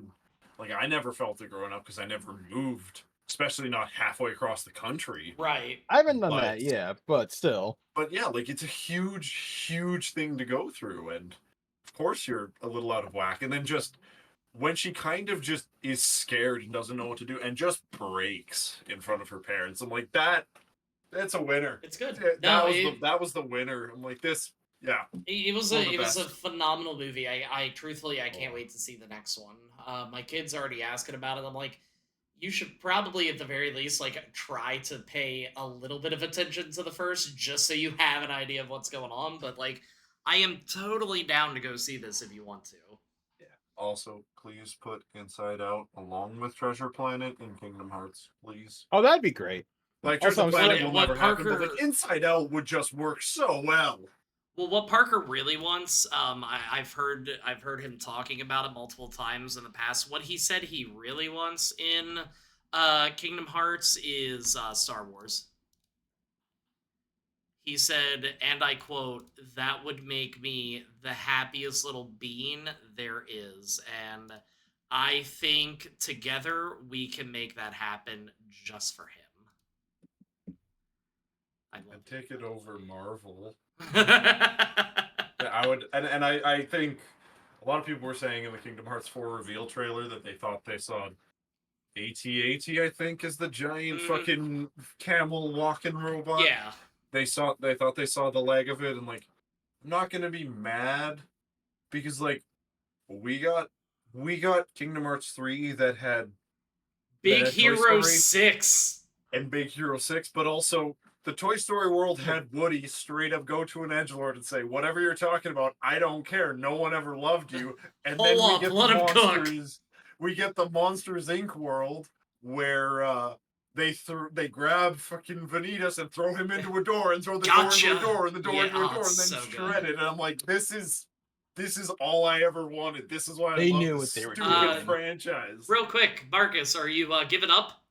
like, I never felt it growing up because I never moved, especially not halfway across the country. Right. I haven't done that, yeah, but still. But yeah, like, it's a huge thing to go through, and of course you're a little out of whack. And then just when she kind of just is scared and doesn't know what to do and just breaks in front of her parents, I'm like, that's a winner. It's good. That was the winner. I'm like, this. Yeah, it was a phenomenal movie. I truthfully, I can't wait to see the next one. My kid's already asking about it. I'm like, you should probably at the very least like try to pay a little bit of attention to the first, just so you have an idea of what's going on. But like, I am totally down to go see this if you want to. Yeah. Also, please put Inside Out along with Treasure Planet in Kingdom Hearts, please. Oh, that'd be great. Like, Treasure Planet will never happen, but like, Inside Out would just work so well. Well, what Parker really wants, I've heard him talking about it multiple times in the past. What he said he really wants in Kingdom Hearts is Star Wars. He said, and I quote, "That would make me the happiest little being there is." And I think together we can make that happen just for him. I'd take it over Marvel. Yeah, I would, and I think a lot of people were saying in the Kingdom Hearts 4 reveal trailer that they thought they saw AT-AT, I think, is the giant fucking camel walking robot. Yeah. They thought they saw the leg of it, and like, I'm not gonna be mad because like we got Kingdom Hearts 3 that had Big Hero 6 and Big Hero 6, but also the Toy Story world had Woody straight up go to an edgelord and say, "Whatever you're talking about, I don't care. No one ever loved you." And then we get the Monsters Inc. world where they grab fucking Vanitas and throw him into a door and throw the door into a door and the door into a door and then shred it. And I'm like, this is all I ever wanted. This is why I love this stupid franchise. Real quick, Marcus, are you giving up?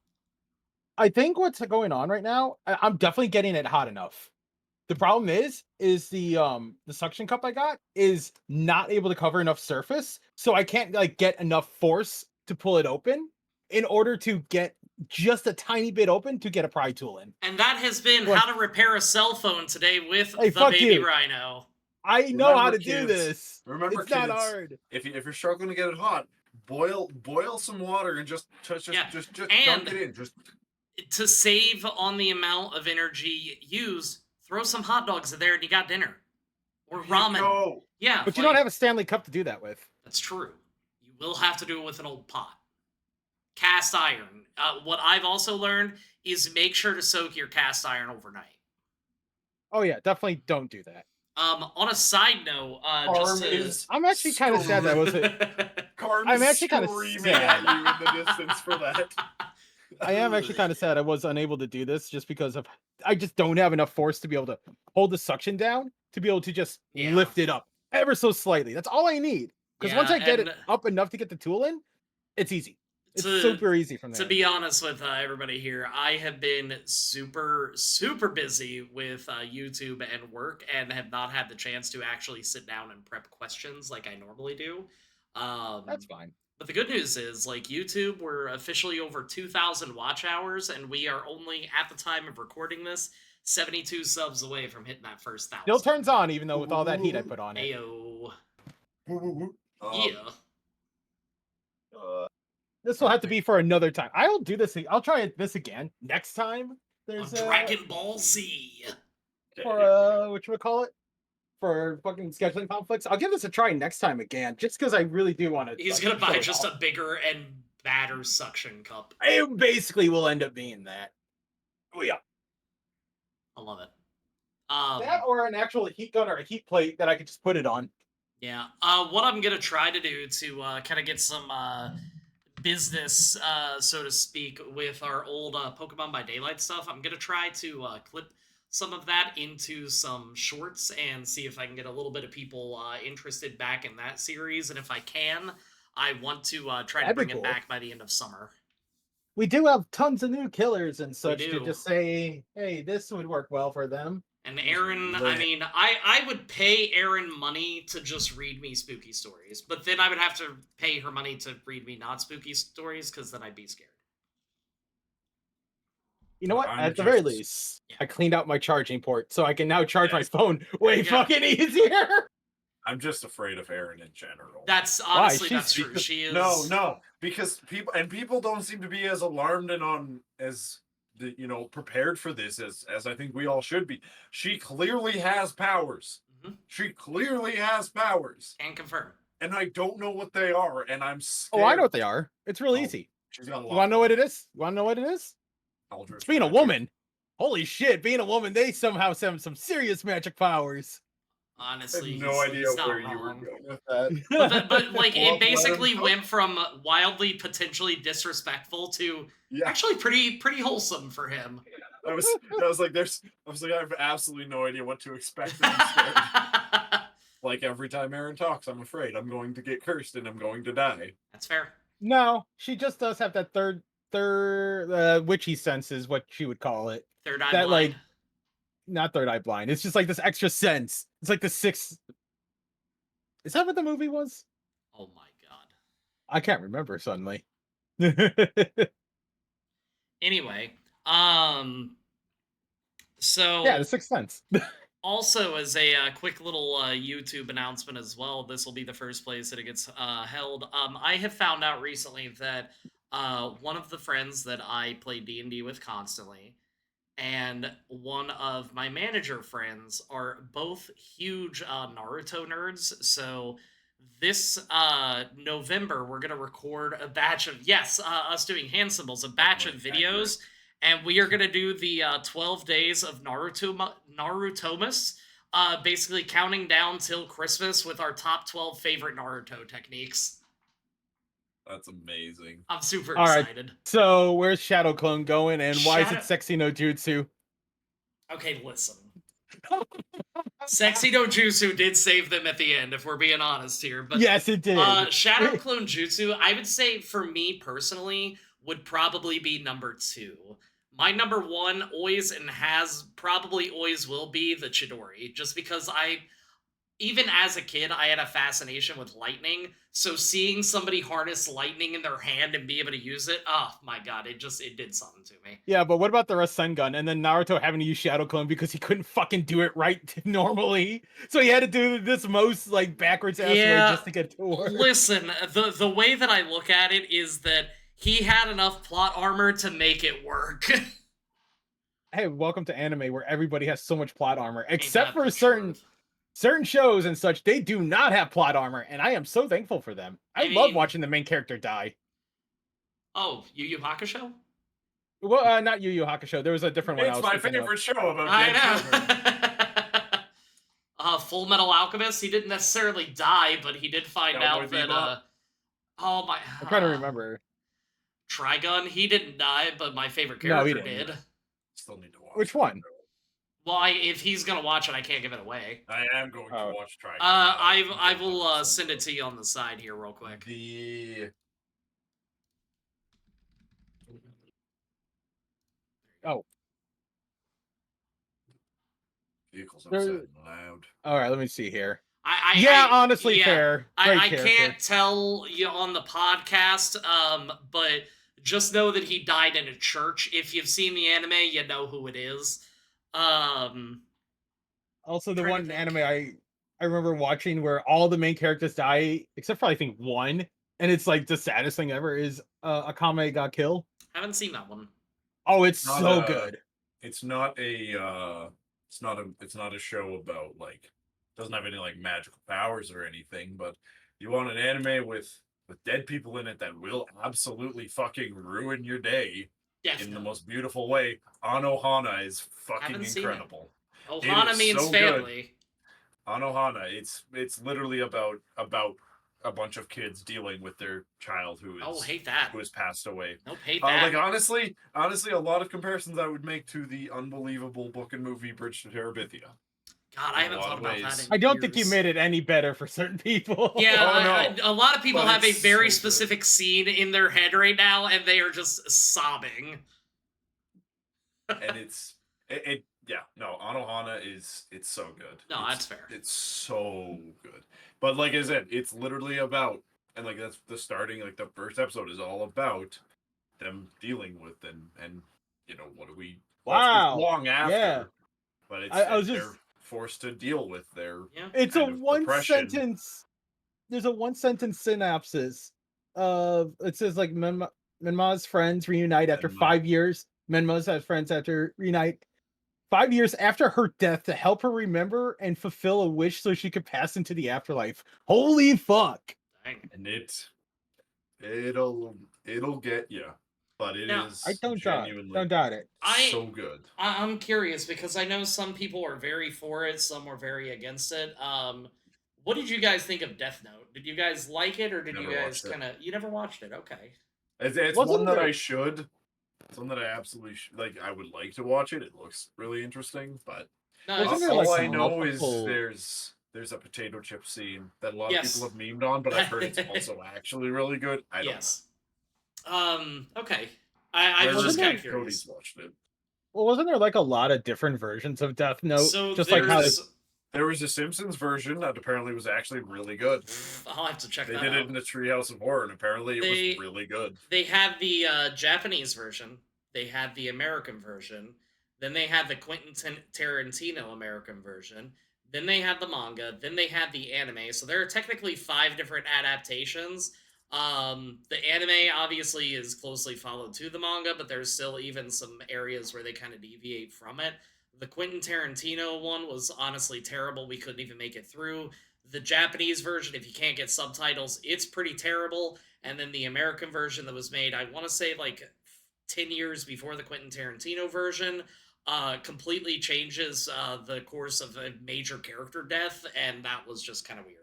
I think what's going on right now, I'm definitely getting it hot enough. The problem is the suction cup I got is not able to cover enough surface, so I can't like get enough force to pull it open in order to get just a tiny bit open to get a pry tool in. And that has been how to repair a cell phone today with Hey, the fuck Baby you. Rhino. I know how to do this. Remember, it's kids, not hard. If you're struggling to get it hot, boil some water and just dunk it in. Just to save on the amount of energy used, throw some hot dogs in there and you got dinner. Or ramen. Yeah. But you don't have a Stanley Cup to do that with. That's true. You will have to do it with an old pot. Cast iron. What I've also learned is make sure to soak your cast iron overnight. Oh yeah, definitely don't do that. On a side note, I'm actually kind of sad that wasn't. I'm actually kind of sad at you in the distance for that. I am actually kind of sad I was unable to do this just because of I just don't have enough force to be able to hold the suction down to be able to just lift it up ever so slightly. That's all I need. Because once I get it up enough to get the tool in, it's easy. It's super easy from there. To be honest with everybody here, I have been super, super busy with YouTube and work and have not had the chance to actually sit down and prep questions like I normally do. That's fine. But the good news is, like, YouTube, we're officially over 2,000 watch hours, and we are only, at the time of recording this, 72 subs away from hitting that first 1,000. Still turns on, even though with all that heat I put on it. Ayo. Yeah. This will have to be for another time. I'll do this. I'll try this again next time. There's Dragon Ball Z. For whatchamacallit? For fucking scheduling conflicts. I'll give this a try next time again, just because I really do want to. He's gonna buy just a bigger and badder suction cup. It basically will end up being that. Oh yeah. I love it. That or an actual heat gun or a heat plate that I could just put it on. Yeah. What I'm gonna try to do to kind of get some business, so to speak, with our old Pokemon by Daylight stuff, I'm gonna try to clip some of that into some shorts and see if I can get a little bit of people interested back in that series. And if I can, I want to try to bring it back by the end of summer. We do have tons of new killers and such to just say, hey, this would work well for them. And Aaron, I mean, I would pay Aaron money to just read me spooky stories, but then I would have to pay her money to read me not spooky stories because then I'd be scared. You know what? At the very least, I cleaned out my charging port, so I can now charge my phone way fucking easier. I'm just afraid of Erin in general. That's honestly that's true. She is no, because people don't seem to be as alarmed and prepared for this as I think we all should be. She clearly has powers. Mm-hmm. She clearly has powers. Can confirm. And I don't know what they are, and I'm scared. Oh, I know what they are. It's real easy. She's got a lot. You want to know what it is? You want to know what it is? It's being a woman. Holy shit, being a woman, they somehow have some serious magic powers. Honestly, I have no idea where you were going with that. but like, it basically went from wildly potentially disrespectful to actually pretty wholesome for him. I was like, I have absolutely no idea what to expect. Like every time Aaron talks, I'm afraid I'm going to get cursed and I'm going to die. That's fair. No, she just does have that third witchy sense is what she would call it. Third eye blind. Like, not third eye blind. It's just like this extra sense. It's like the sixth. Is that what the movie was? Oh my god. I can't remember suddenly. Anyway, so yeah, the sixth sense. Also, as a quick little YouTube announcement as well, this will be the first place that it gets held. I have found out recently that one of the friends that I play D&D with constantly and one of my manager friends are both huge Naruto nerds. So this November, we're going to record a batch of, us doing hand symbols, a batch of videos. And we are going to do the 12 days of Narutomas, basically counting down till Christmas with our top 12 favorite Naruto techniques. That's amazing. I'm super excited. Right. So where's Shadow Clone going and why is it Sexy no Jutsu? Okay, listen. Sexy no Jutsu did save them at the end, if we're being honest here. But yes, it did. Shadow Clone Jutsu, I would say for me personally, would probably be number 2. My number 1 always and has probably always will be the Chidori, just because even as a kid, I had a fascination with lightning. So seeing somebody harness lightning in their hand and be able to use it, oh my god, it did something to me. Yeah, but what about the Rasengan and then Naruto having to use Shadow Clone because he couldn't fucking do it right normally, so he had to do this most like backwards ass way Yeah, just to get to work. listen, the way that I look at it is that he had enough plot armor to make it work. Hey, welcome to anime where everybody has so much plot armor, except Ain't that for the certain truth? certain shows and such. They do not have plot armor, and I am so thankful for them. I I love mean, watching the main character die. oh, Yu Yu Hakusho? Well, not Yu Yu Hakusho. There was a different one I It's was my thinking of. favorite show about I dead children. know. Full Metal Alchemist, he didn't necessarily die, but he did find Cowboy out that, Bebop. oh my, I'm trying to remember. Trigun, he didn't die, but my favorite No, he character didn't. did. Still need to watch. Which one? Well, if he's gonna watch it, I can't give it away. I am going to watch Trigun. I will send it to you on the side here real quick. Oh. Vehicles upset and loud. All right, let me see here. Honestly, fair. I can't tell you on the podcast, but just know that he died in a church. If you've seen the anime, you know who it is. Also, the one anime I remember watching where all the main characters die, except for I think one, and it's like the saddest thing ever, is Akame ga Kill. Haven't seen that one. Oh, it's so good. It's not a show about like, doesn't have any like magical powers or anything, but you want an anime with dead people in it that will absolutely fucking ruin your day in the most beautiful way. Anohana is fucking incredible. Ohana means so family. Good. Anohana, it's literally about a bunch of kids dealing with their child who is hate that. who has passed away. Nope, hate that. Like honestly, a lot of comparisons I would make to the unbelievable book and movie Bridge to Terabithia. God, I haven't thought about that. I don't think you made it any better for certain people. Yeah, a lot of people have a very specific scene in their head right now, and they are just sobbing. And Anohana it's so good. No, that's fair. It's so good. But like I said, it's literally about, and like that's the starting, like the first episode is all about them dealing with and you know what do we long after. Yeah. But it's they're forced to deal with their It's a one sentence. There's a one sentence synopsis of it says like Menma's friends reunite after 5 years. Menma's friends after reunite 5 years after her death to help her remember and fulfill a wish so she could pass into the afterlife. Holy fuck! Dang. And it'll get you, but I don't doubt it. So good. I'm curious because I know some people are very for it, some are very against it. What did you guys think of Death Note? Did you guys like it, or did you guys kind of? You never watched it, okay? It's one that I should. Something that I absolutely like. I would like to watch it. It looks really interesting, but all I know is there's a potato chip scene that a lot of people have memed on, but I've heard it's also actually really good. I don't know. Okay. I was just kind of curious. Cody's watched it. Well, wasn't there like a lot of different versions of Death Note? So just like how there was a Simpsons version that apparently was actually really good. I'll have to check that out. They did it in the Treehouse of Horror, and apparently it was really good. They had the Japanese version. They had the American version. Then they had the Quentin Tarantino American version. Then they had the manga. Then they had the anime. So there are technically 5 different adaptations. The anime obviously is closely followed to the manga, but there's still even some areas where they kind of deviate from it. The Quentin Tarantino one was honestly terrible. We couldn't even make it through. The Japanese version, if you can't get subtitles, it's pretty terrible. And then the American version that was made, I want to say like 10 years before the Quentin Tarantino version, completely changes the course of a major character death, and that was just kind of weird.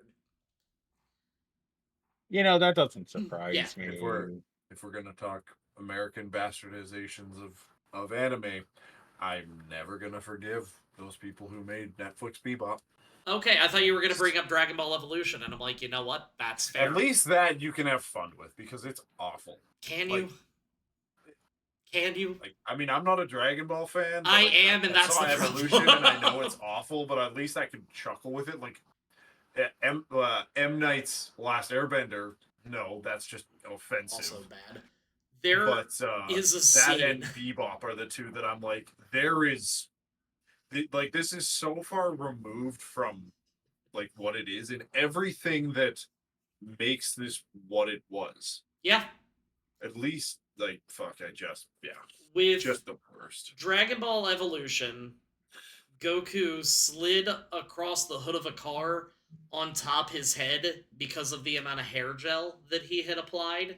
You know, that doesn't surprise me. If we're gonna talk American bastardizations of anime, I'm never gonna forgive those people who made Netflix Bebop. Okay, I thought you were gonna bring up Dragon Ball Evolution, and I'm like, you know what? That's fair. At least that you can have fun with because it's awful. Can you? Can you? Like, I mean, I'm not a Dragon Ball fan. I am, and that's the Evolution, and I know it's awful, but at least I can chuckle with it. Like, M Night's Last Airbender. No, that's just offensive. Also bad. There but is a that scene. and Bebop are the two that I'm like, this is so far removed from like what it is and everything that makes this what it was. Yeah. At least like fuck, With just the worst. Dragon Ball Evolution, Goku slid across the hood of a car on top his head because of the amount of hair gel that he had applied.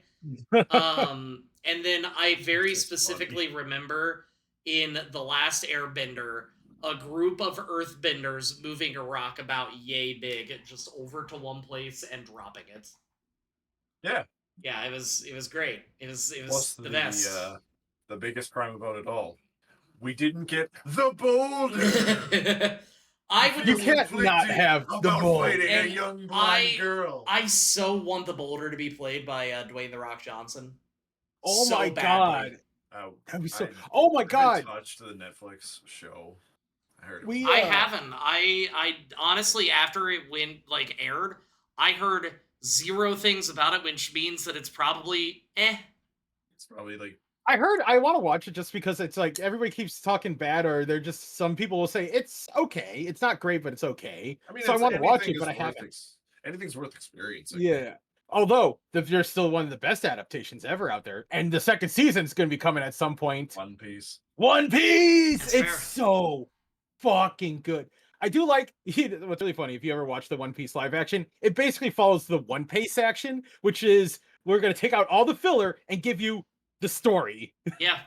And then I very specifically remember in The Last Airbender, a group of earthbenders moving a rock about yay big just over to one place and dropping it. Yeah. Yeah, it was great. It was Plus the best. The biggest crime about it all. We didn't get the boulder. You can't not have the boulder. Fighting a young blind girl. I so want the boulder to be played by Dwayne the Rock Johnson. Oh so my badly. god! That'd be so. Oh my god! Touched the Netflix show. I heard. I haven't. I honestly, after it aired, I heard zero things about it, which means that it's probably It's probably like. I heard I want to watch it just because it's like everybody keeps talking bad, or they're just some people will say it's okay. It's not great, but it's okay. I mean, so I want to watch it, but I haven't. Anything's worth experiencing. Yeah. Although there's still one of the best adaptations ever out there, and the second season's going to be coming at some point. One Piece. One Piece. That's it's fair. So fucking good. I do like what's really funny if you ever watch the One Piece live action, it basically follows the One Piece action, which is we're going to take out all the filler and give you the story. Yeah.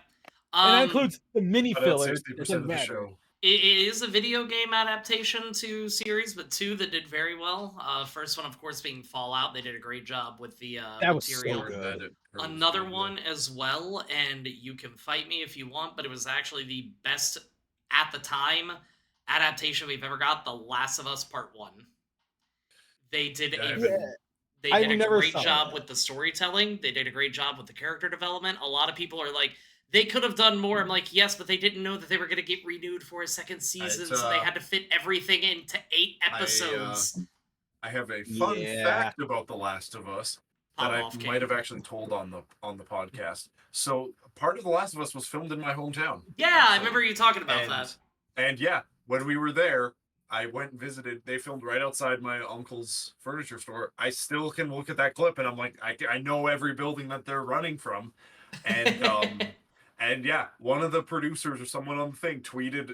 And that includes the mini filler. 60% of the show. It is a video game adaptation to series, but two that did very well. First one, of course, being Fallout. They did a great job with the that material. Was so good. Another one as well, and you can fight me if you want, but it was actually the best at the time adaptation we've ever got. The Last of Us Part 1. They did They did a great job with the storytelling. They did a great job with the character development. A lot of people are like, they could have done more. I'm like, yes, but they didn't know that they were going to get renewed for a second season, so they had to fit everything into 8 episodes. I have a fun fact about The Last of Us that I might have actually told on the podcast. So part of The Last of Us was filmed in my hometown. Yeah, I remember you talking about that. And yeah, when we were there, I went and visited. They filmed right outside my uncle's furniture store. I still can look at that clip, and I'm like, I know every building that they're running from, and and yeah, one of the producers or someone on the thing tweeted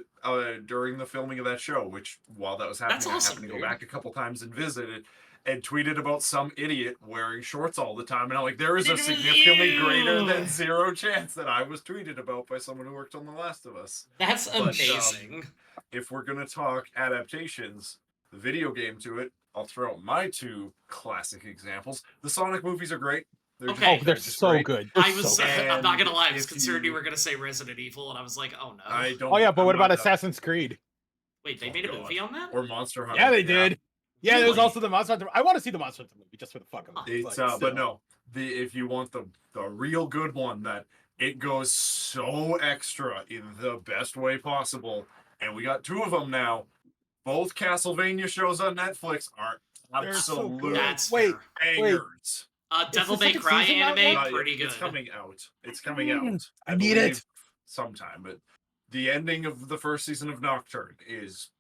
during the filming of that show. Which while that was happening, That's awesome, I happened to go back a couple times and visit it, and tweeted about some idiot wearing shorts all the time. And I'm like, there is a significantly greater than 0 chance that I was tweeted about by someone who worked on The Last of Us. That's amazing. If we're going to talk adaptations, the video game to it, I'll throw out my 2 classic examples. The Sonic movies are great. They're so good. I'm not going to lie. I was concerned you were going to say Resident Evil, and I was like, oh no. I don't. Oh yeah, but what about Assassin's Creed? Wait, they made a movie on that? Or Monster Hunter? Yeah, they did. Yeah, there was also the Monster Hunter. I want to see the Monster Hunter movie just for the fuck of it. It's but no, if you want the real good one, that it goes so extra in the best way possible, and we got 2 of them now. Both Castlevania shows on Netflix are absolute bangers. Devil May Cry anime, pretty good. It's coming out. It's coming out. I need it sometime, but the ending of the first season of Nocturne is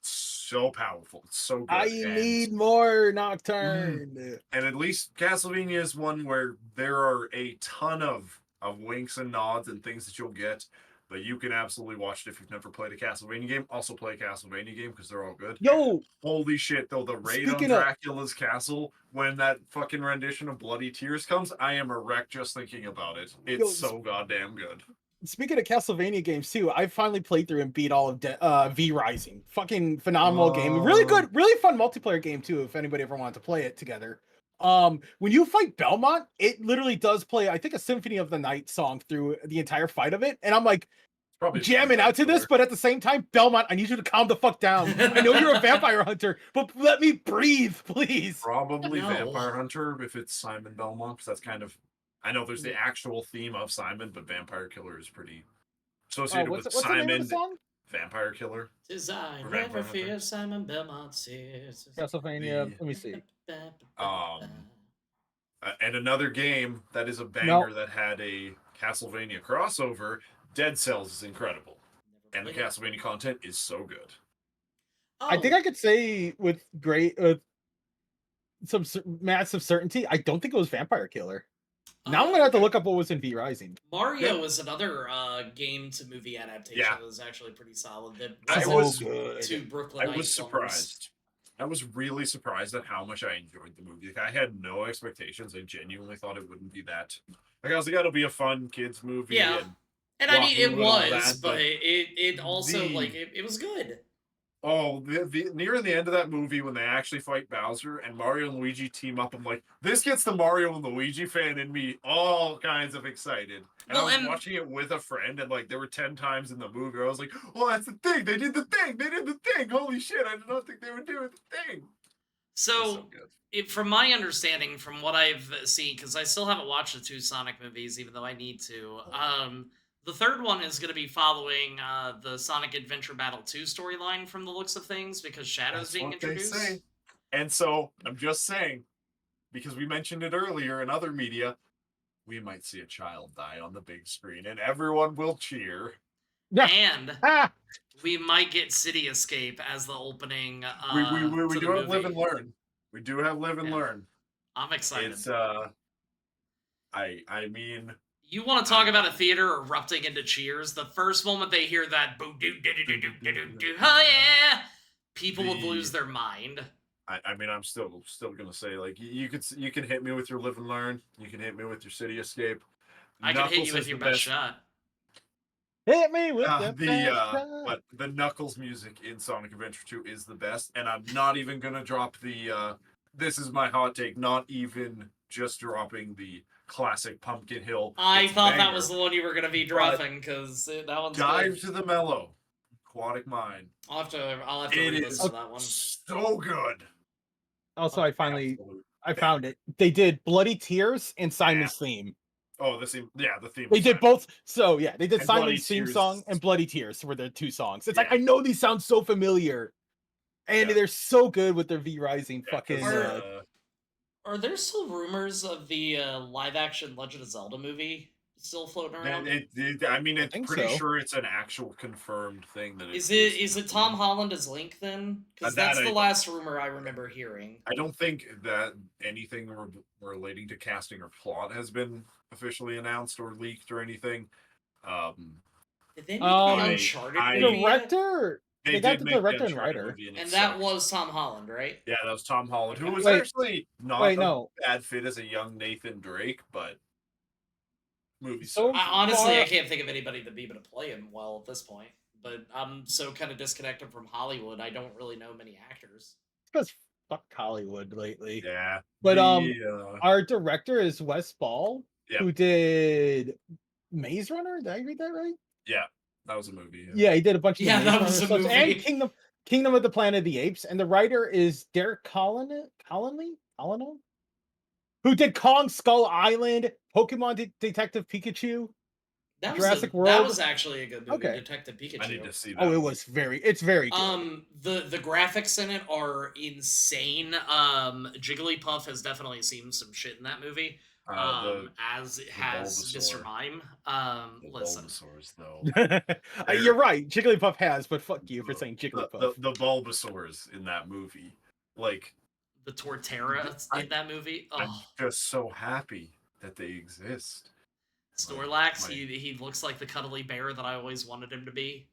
so powerful. It's so good. I need more Nocturne. And at least Castlevania is one where there are a ton of winks and nods and things that you'll get, but you can absolutely watch it if you've never played a Castlevania game. Also play a Castlevania game because they're all good. Yo! Holy shit, though, the raid on Dracula's castle, when that fucking rendition of Bloody Tears comes, I am a wreck just thinking about it. It's so goddamn good. Speaking of Castlevania games too, I finally played through and beat all of V Rising. Fucking phenomenal game. Really good, really fun multiplayer game too, if anybody ever wanted to play it together. When you fight Belmont, it literally does play, I think, a Symphony of the Night song through the entire fight of it. And I'm like jamming out to this, but at the same time, Belmont, I need you to calm the fuck down. I know you're a vampire hunter, but let me breathe, please. Probably Vampire Hunter if it's Simon Belmont, because that's kind of, I know there's the actual theme of Simon, but Vampire Killer is pretty associated with what's Simon. The name of the song? Vampire Killer. Design Or never Vampire fear Hunter. Simon Belmont says. Castlevania. Let me see. And another game that is a No, banger that had a Castlevania crossover, Dead Cells is incredible. And the Castlevania content is so good. I think I could say with some massive certainty, I don't think it was Vampire Killer. Now I'm gonna have to look up what was in V Rising. Mario is another game to movie adaptation that was actually pretty solid. That was good. To Brooklyn. I was surprised. I was really surprised at how much I enjoyed the movie. Like, I had no expectations. I genuinely thought it wouldn't be that. Like, I was like, it'll be a fun kids movie. Yeah, and I mean it was, but it also it was good. Oh, near the end of that movie when they actually fight Bowser and Mario and Luigi team up, I'm like, this gets the Mario and Luigi fan in me all kinds of excited. And I was watching it with a friend, and like there were 10 times in the movie, I was like, oh, that's the thing. They did the thing. They did the thing. Holy shit! I did not think they would do the thing. So from my understanding, from what I've seen, because I still haven't watched the 2 Sonic movies, even though I need to. The third one is going to be following the Sonic Adventure Battle 2 storyline from the looks of things, because Shadow's being introduced. And so, I'm just saying, because we mentioned it earlier in other media, we might see a child die on the big screen, and everyone will cheer. And we might get City Escape as the opening we do have Live and Learn. We do have Live and Learn. I'm excited. It's, I mean... You want to talk about a theater erupting into cheers? The first moment they hear that boo doo doo doo doo doo doo, oh yeah, people would lose their mind. I mean, I'm still gonna say, like, you can hit me with your Live and Learn. You can hit me with your City Escape. I can hit you with your best shot. Hit me with the best shot. But the Knuckles music in Sonic Adventure 2 is the best, and I'm not even gonna drop the. This is my hot take. Not even just dropping the classic Pumpkin Hill. I thought that was the one you were going to be dropping, because that one's Dive good. to the Mellow. Aquatic Mind. I'll have to re-listen to that one. So good. Also, I found it. They did Bloody Tears and Simon's theme. Oh, the theme. They did both. So yeah, they did Simon's theme song and Bloody Tears were the 2 songs. It's like, I know these sound so familiar, and they're so good with their V Rising fucking. Are there still rumors of the live-action Legend of Zelda movie still floating around? I mean, it's pretty sure it's an actual confirmed thing. That is it Tom Holland as Link then? Because that's the last rumor I remember hearing. I don't think that anything relating to casting or plot has been officially announced or leaked or anything. Did they make the Uncharted movie director? They got the director and writer. And that was Tom Holland, right? Yeah, that was Tom Holland, who was actually not a bad fit as a young Nathan Drake, but movies. So honestly, I can't think of anybody to be able to play him well at this point. But I'm so kind of disconnected from Hollywood, I don't really know many actors. It's because fuck Hollywood lately. Yeah. But our director is Wes Ball, who did Maze Runner. Did I read that right? Yeah. That was a movie. Yeah, he did a bunch of that was a movie. And Kingdom of the Planet of the Apes. And the writer is Derek Collinall, who did Kong Skull Island, Pokemon Detective Pikachu, Jurassic World. That was actually a good movie, Detective Pikachu. I need to see that. Oh, it's very good. The graphics in it are insane. Jigglypuff has definitely seen some shit in that movie. As it has Mr. Mime. Listen. Bulbasaurs, though. You're right. Jigglypuff has, but fuck you for saying Jigglypuff. The Bulbasaurs in that movie, like the Torterra in that movie. I'm just so happy that they exist. Snorlax, he looks like the cuddly bear that I always wanted him to be.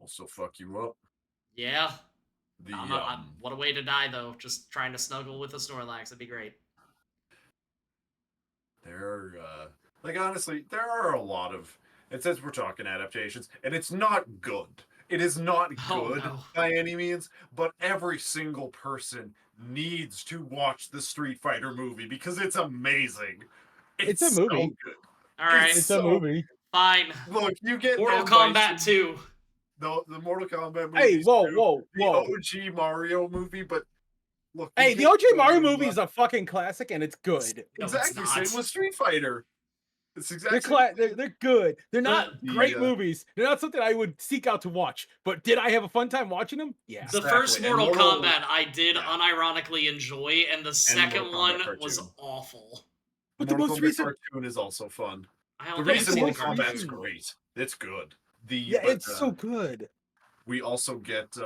Also, fuck you up. Yeah. What a way to die, though. Just trying to snuggle with a Snorlax. That'd be great. Honestly, there are a lot of, it says we're talking adaptations, and it's not good. It is not good by any means, but every single person needs to watch the Street Fighter movie because it's amazing. It's a movie. So good. All right. It's a movie. Fine. Look, you get Mortal Kombat 2. The Mortal Kombat movie. Hey, whoa. The OG Mario movie, but look. Hey, the OG Mario movie is a fucking classic, and it's good. Exactly. Same with Street Fighter. It's exactly. They're good. They're not great The movies. They're not something I would seek out to watch. But did I have a fun time watching them? Yeah. The first exactly. And Mortal Kombat I did yeah. unironically enjoy, and the And second Mortal one Kombat was cartoon. awful. But the Mortal most Kombat recent, cartoon is also fun. I The don't think I've reason seen the Mortal most Kombat is cartoon. recent- great. It's good. yeah, But it's so good. we also get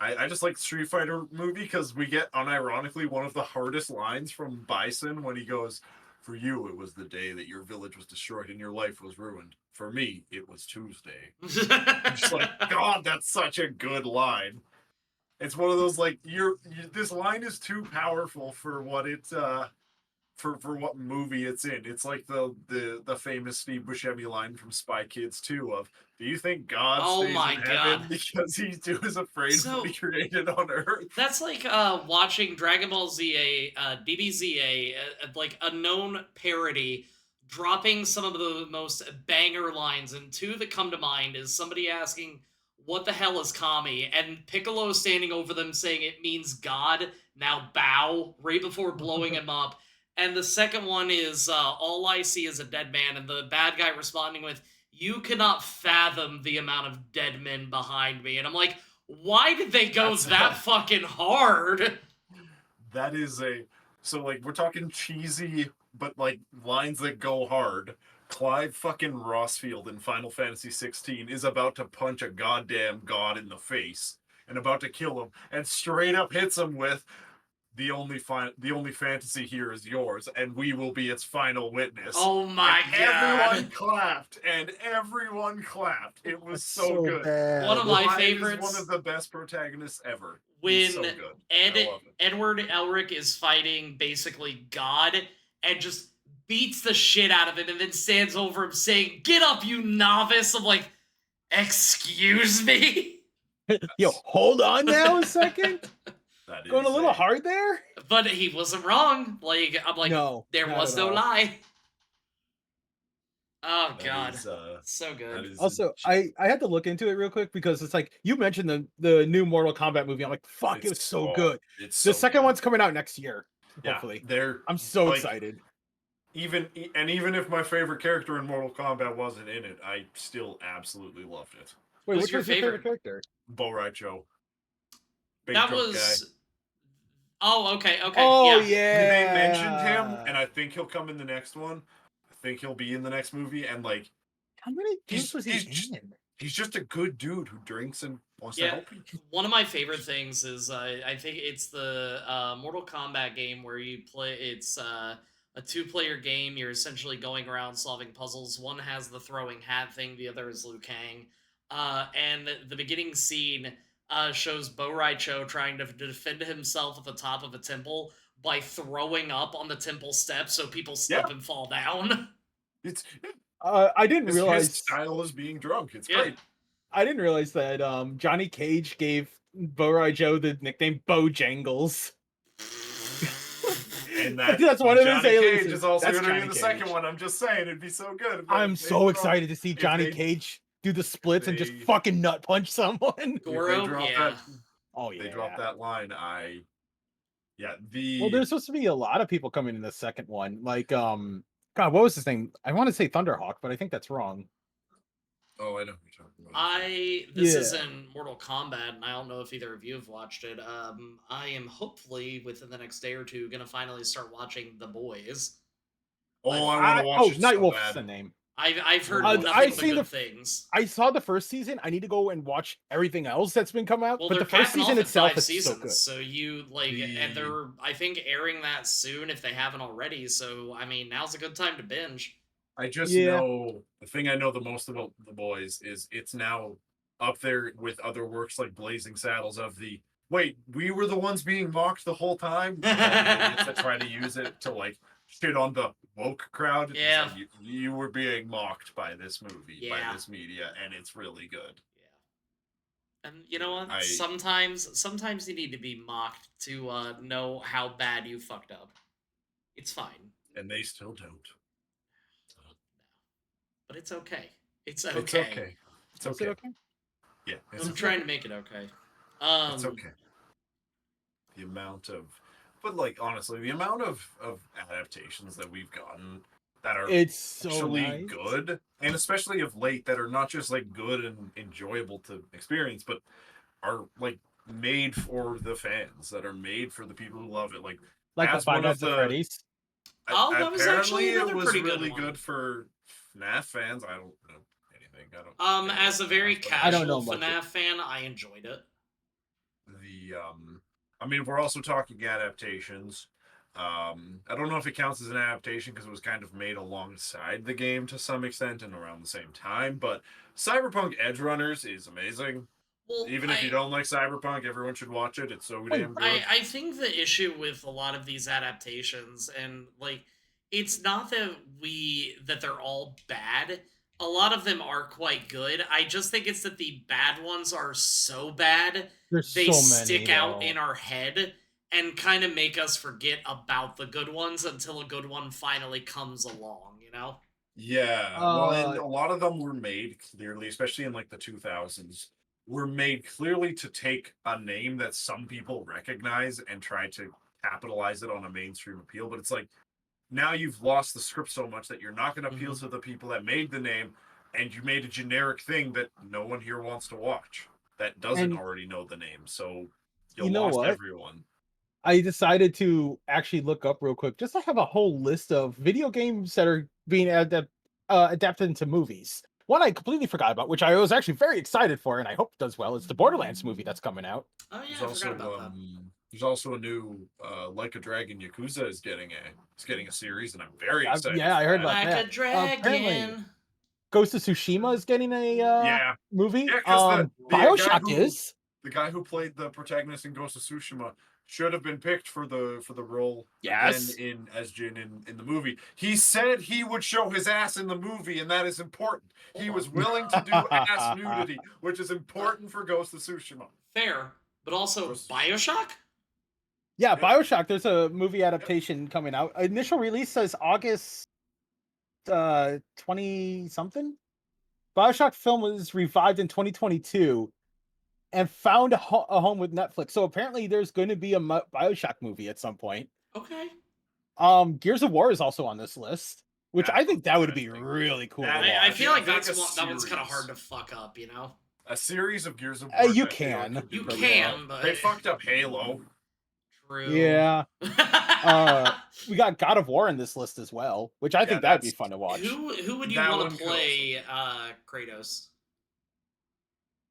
I just like Street Fighter movie because we get unironically one of the hardest lines from Bison when he goes, "For you, it was the day that your village was destroyed and your life was ruined. For me, it was Tuesday." I'm just like, God, that's such a good line. It's one of those like this line is too powerful for what it for what movie it's in. It's like the famous Steve Buscemi line from Spy Kids 2 of, "Do you think God Oh stays my in god. heaven because he's too is afraid of what he So created on Earth?" that's like watching Dragon Ball Z, DBZA, like a known parody, dropping some of the most banger lines. And two that come to mind is somebody asking, "What the hell is Kami?" and Piccolo standing over them saying it means God. Now bow right before blowing him up. And the second one is all I see is a dead man, and the bad guy responding with, "You cannot fathom the amount of dead men behind me." And I'm like, why did they go that fucking hard? That is a so like we're talking cheesy, but like lines that go hard. Clive fucking Rossfield in Final Fantasy 16 is about to punch a goddamn god in the face and about to kill him, and straight up hits him with, the only fantasy here is yours, and we will be its final witness." Oh my and everyone god. clapped, and everyone clapped. It was That's so good. One of bad. my Clive is favorites, one of the best protagonists ever. He's when so good. I love it. Edward Elric is fighting basically God and just beats the shit out of him and then stands over him saying, "Get up, you novice." I'm like, excuse me? Yo, hold on now a second. That is Going a little hard there. But he wasn't wrong. Like, I'm like, No, there not was at no all. lie. Oh That god. is, So that good. is Also, I had to look into it real quick because it's like you mentioned the new Mortal Kombat movie. I'm like, fuck, it was so good. It's The so second good. one's coming out next year, Yeah, hopefully. they're I'm so like, excited. even if my favorite character in Mortal Kombat wasn't in it, I still absolutely loved it. Wait, Who's which your one's your favorite favorite? character? Bo Raicho, big That drunk guy. was. Oh, okay, Oh yeah. They mentioned him, yeah. and I think he'll come in the next one. I think he'll be in the next movie, and like How many games was he just in? he's just a good dude who drinks and wants to Yeah, help people. one of my favorite things is I think it's the Mortal Kombat game where you play. It's a two-player game. You're essentially going around solving puzzles. One has the throwing hat thing. The other is Liu Kang. And the beginning scene shows Bo Raicho trying to defend himself at the top of a temple by throwing up on the temple steps so people slip Yeah, and fall down. it's I didn't his realize. style is being drunk. It's Yeah. great. I didn't realize that Johnny Cage gave Bo Joe the nickname Bojangles. And that's one of his Johnny aliases. Cage is also That's going to be Johnny in the Cage. second one. I'm just saying, it'd be so good. I'm so excited to see Johnny they- Cage do the splits and just they- fucking nut punch someone. If they Goro, drop yeah. Oh yeah. they drop that line. Well, there's supposed to be a lot of people coming in the second one. Like God, what was his name? I want to say Thunderhawk, but I think that's wrong. Oh, I know what you're talking about. This Yeah. isn't Mortal Kombat, and I don't know if either of you have watched it. I am hopefully within the next day or two gonna finally start watching The Boys. Oh, I want to watch it so Nightwolf's bad. the name. I've heard I've nothing but seen good things. I saw the first season. I need to go and watch everything else that's been coming out. Well, but they're the first capping season off at itself 5 is seasons, so good. so you like, and they're I think airing that soon if they haven't already. So I mean, now's a good time to binge. I just Yeah. know the thing I know the most about The Boys is it's now up there with other works like Blazing Saddles of the wait, we were the ones being mocked the whole time. All the idiots that try to use it to like shit on the woke crowd. It's Yeah. like, you were being mocked by this movie, by Yeah. this media, and it's really good. Yeah. And you know what? Sometimes you need to be mocked to know how bad you fucked up. It's fine. And they still don't. But it's okay. It's It's okay. okay. It's Is it okay. okay? Yeah. It's I'm okay. trying to make it okay. It's okay. The amount of, but like honestly, the amount of adaptations that we've gotten that are It's so actually nice. good, and especially of late that are not just like good and enjoyable to experience, but are like made for the fans, that are made for the people who love it. Like Like the as Five one of Nights at the Freddy's. Oh, that was actually apparently it another was pretty good really one. good for FNAF fans. I don't know anything. I don't care about As a very FNAF, but I don't casual know much. FNAF fan, I enjoyed it. the I mean, if we're also talking adaptations, I don't know if it counts as an adaptation because it was kind of made alongside the game to some extent and around the same time, but Cyberpunk Edge Runners is amazing. Well, Even if you don't like Cyberpunk, everyone should watch it. It's so Wait, damn good. I think the issue with a lot of these adaptations, and like, it's not that they're all bad. A lot of them are quite good. I just think it's that the bad ones are so bad there's they so many stick out though. in our head and kind of make us forget about the good ones until a good one finally comes along, you know? Yeah, well, and Uh, a lot of them were made clearly, especially in like the 2000s, were made clearly to take a name that some people recognize and try to capitalize it on a mainstream appeal. But it's like now you've lost the script so much that you're not going to appeal Mm-hmm. to the people that made the name, and you made a generic thing that no one here wants to watch that doesn't and already know the name. So you you know lost what? everyone. I decided to actually look up real quick just to have a whole list of video games that are being adapted into movies. One I completely forgot about, which I was actually very excited for, and I hope does well. Is the Borderlands movie that's coming out. Oh yeah, I forgot about that. There's also a new Like a Dragon Yakuza is getting a series, and I'm very excited Yeah, for I heard that. about Like a that. Apparently, dragon. Ghost of Tsushima is getting a Yeah, movie. yeah, because Bioshock is. the guy who played the protagonist in Ghost of Tsushima should have been picked for the role again Yes. in as Jin in the movie. He said he would show his ass in the movie, and that is important. He was willing to do ass nudity, which is important for Ghost of Tsushima. Fair, but also Ghost of Tsushima. Bioshock? Yeah, Yep. Bioshock. There's a movie Yep. adaptation coming out. Initial release says August 20 something. Bioshock film was revived in 2022 and found a home with Netflix. So apparently there's going to be a Bioshock movie at some point. Okay. Gears of War is also on this list, which That I sounds think that would be interesting. really cool to That watch. I feel like I feel like that one's kind of hard to fuck up, you know? a series of Gears of War. You I feel like can, could do You but really yeah. can, well. but They fucked up Halo. true. Yeah. We got God of War in this list as well, which I think that'd be fun to watch. Who would you That want one to could also play Kratos?